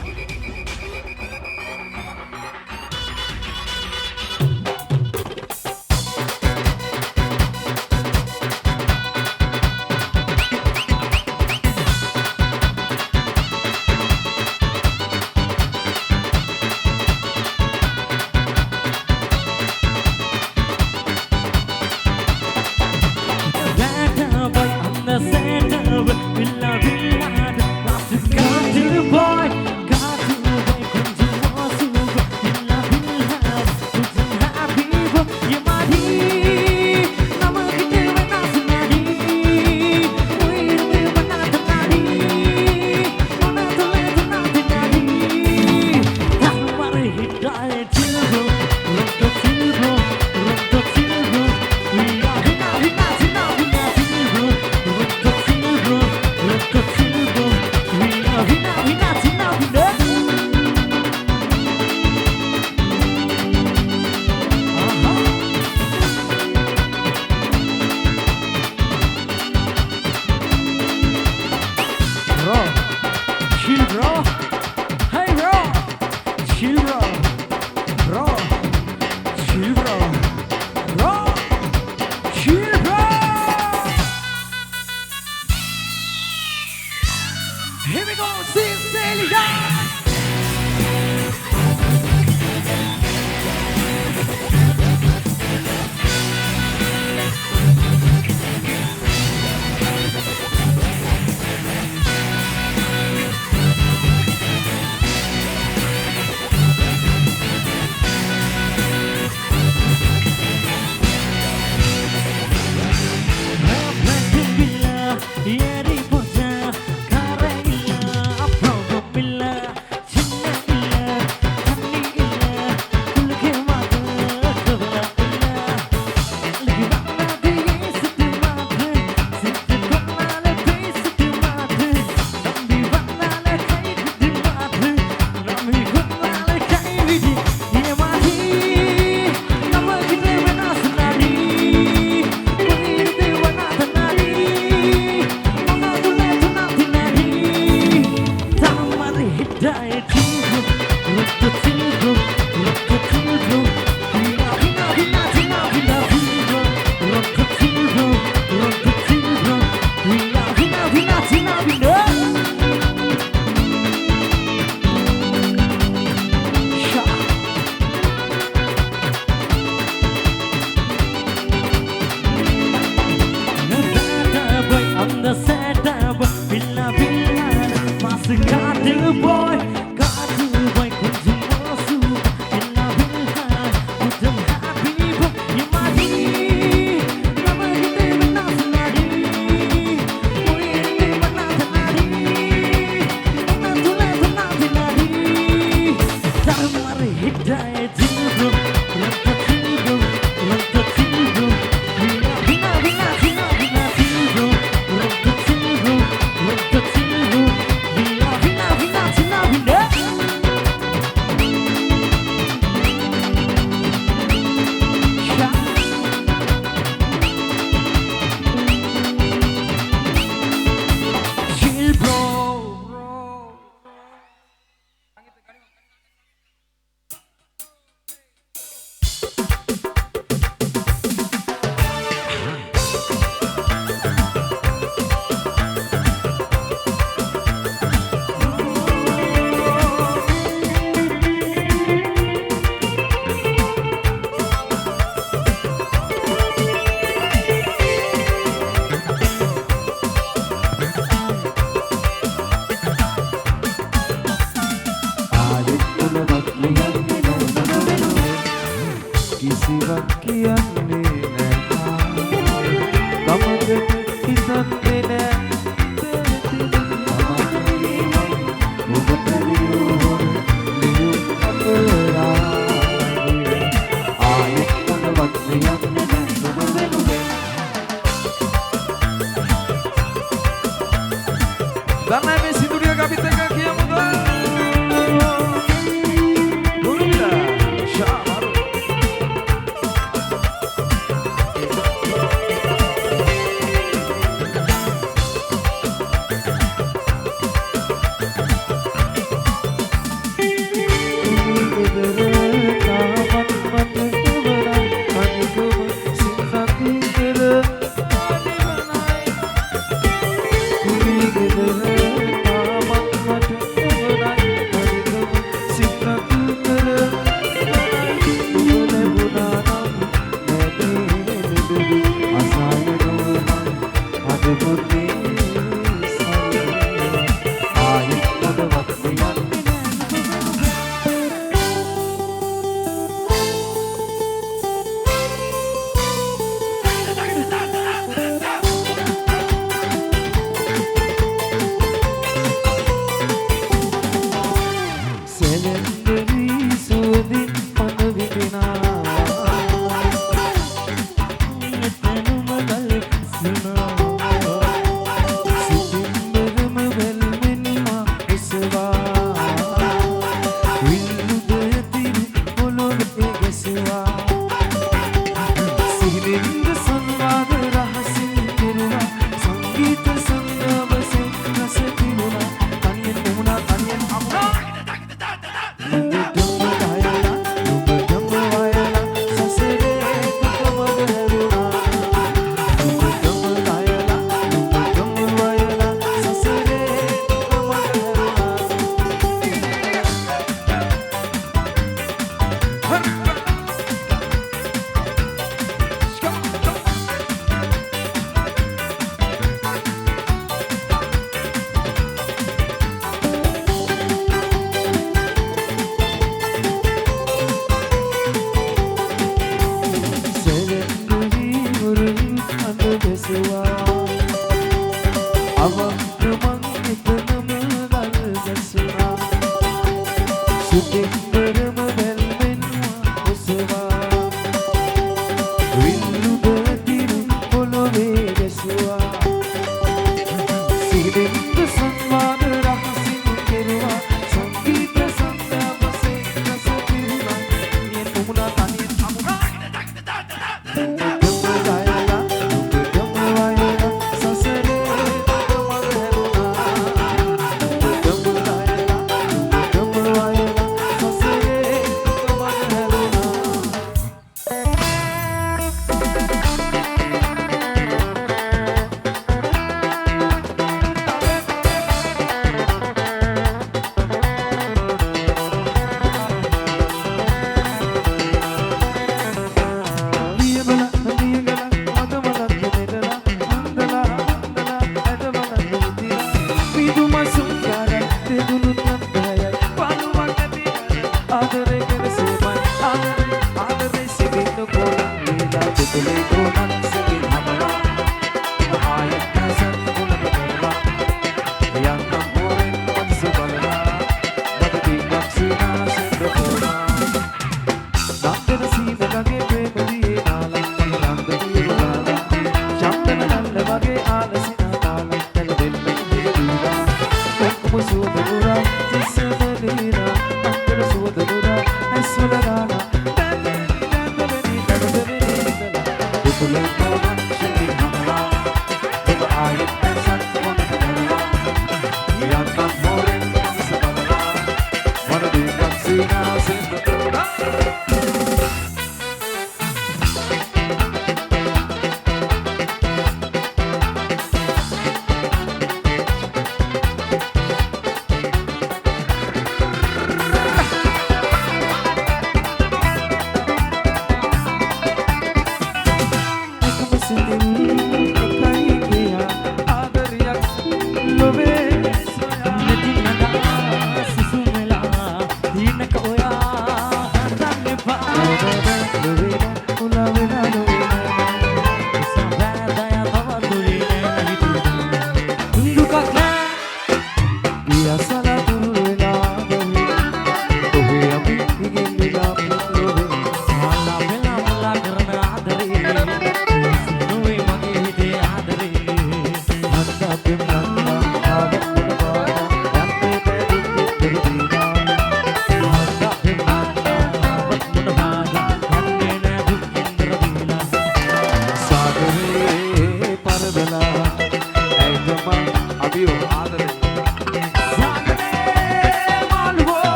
Here we go, Sicilia!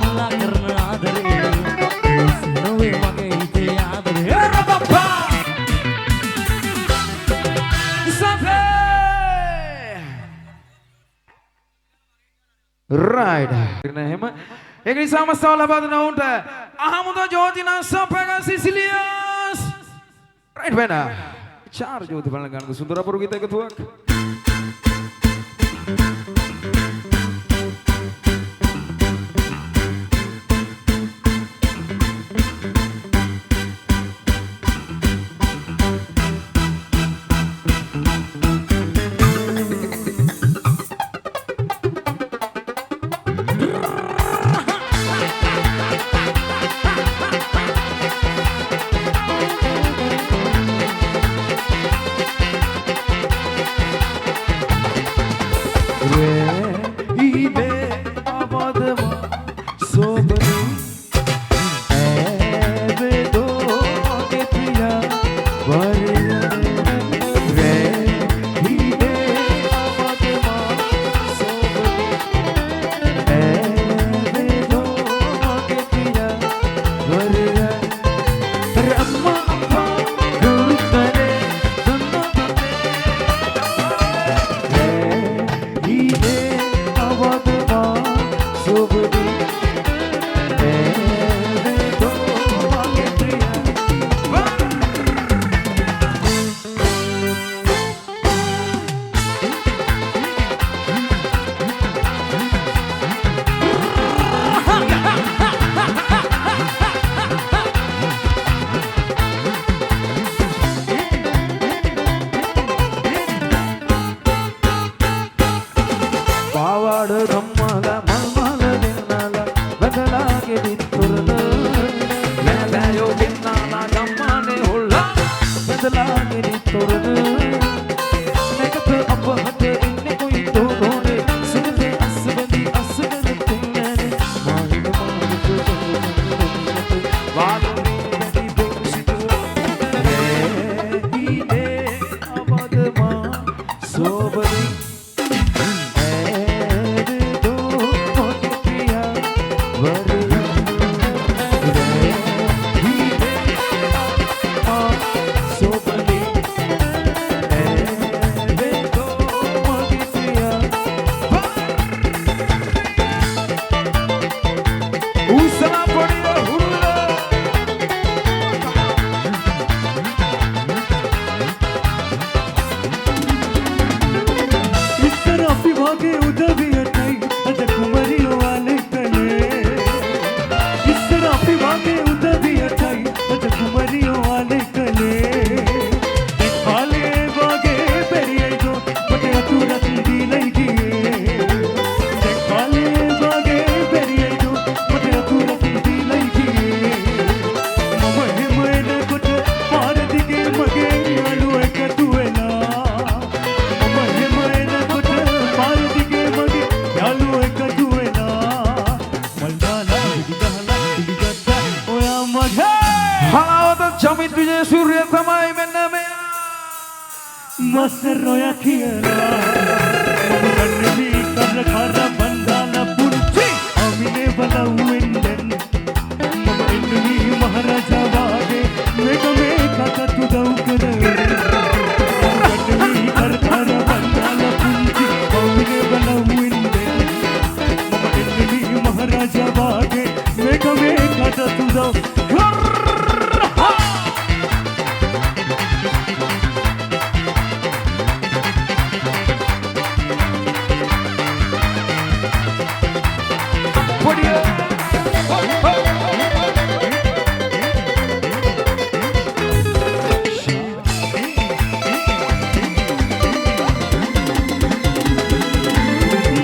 Mula right. එහෙම ඒක නිසා මස්තාව ලබා දෙන උන්ට අහමුද ජෝතිනා සපග සිසිලියස්. right වෙනා. चार ज्योति බලන ගන්න සුන්දරපුරු ගීත එකතුවක්.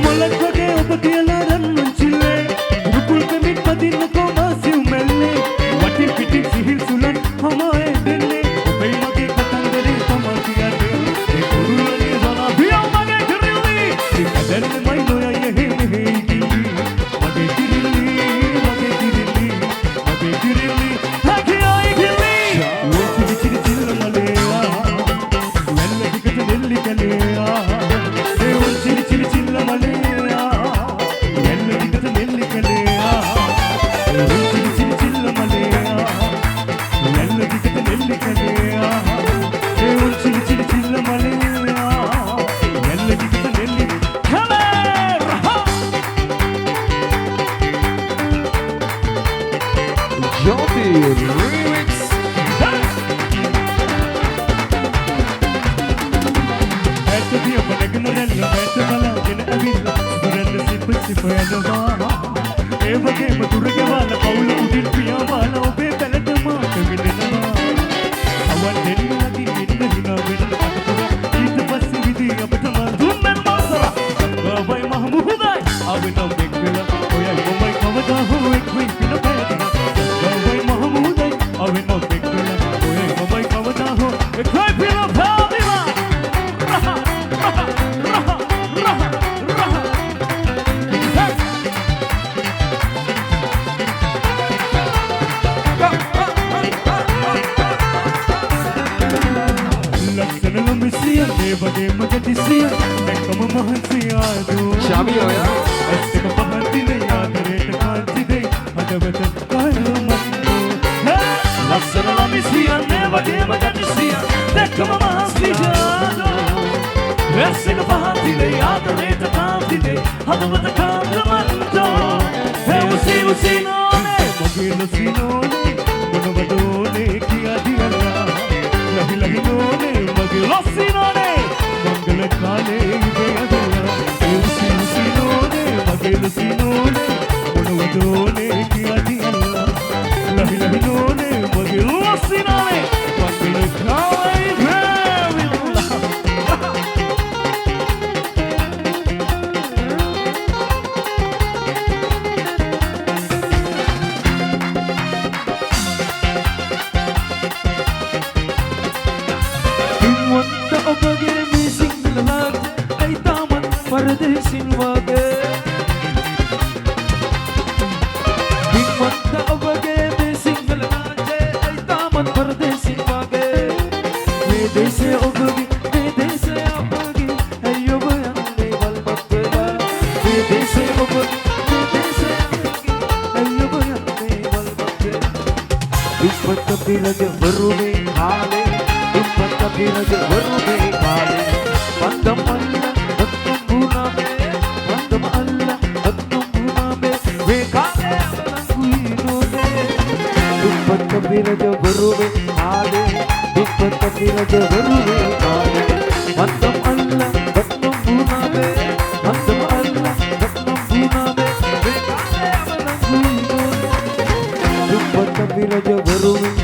Malak wage upakiala ran manchile rukul ke remix. ඇතදිය බඩගෙන රැල්ල වැට බලාගෙන ඇවිල්ලා සුරැල්ල සිප සිප යනවා. ඒ වගේම දුර ගෙවල පවුල උඩින් පියාඹාල ඔබේ පැලට මාත විඳිනවා. අවන් දෙන්නගේ ඉන්න හිනා වෙන්න අතපුර ඊට පස්සේ විදි අපට මා දුන්නන් මාසර. ගාවයි මහ මුහුදයි ආවෙනම් එක් වෙලා ඔයයි මොමයි කවදා හෝ එක් වෙයි පින පැහැදිලා. ගාවයි මහ මුහුදයි ආවෙනම් එක් වෙලා ඔයයි මොමයි කවදා හෝ එක් වෙයි පින පැහැදිලා. Bade magadisiya ekam mahansiya do Shami hoya Estek pahantile yaadrete kaantide adavata kayo mando Laksana lamisiya ne bade magadisiya ekam mahansiya do Estek pahantile yaadrete kaantide adavata kayo mando Hey usi none magil sinone munavadone kiya diyala lahi lahi none magil sinone Mangala kale gayadala usi none magil sinone munavadone kiya diyala lahi lahi none magil sinone mangala kale gayadala Pardesin wage Hikmat abage me single nache ay daman pardesin wage me dese abage ayo bayanne wal matla me dese abage ayo bayanne wal matla dupat biraj varume khale dupat biraj varume khale pandam Biraj varume aale dupat biraj varume aale mandam alla dattam punabe mandam alla dattam punabe bekale avalangu dupat biraj varume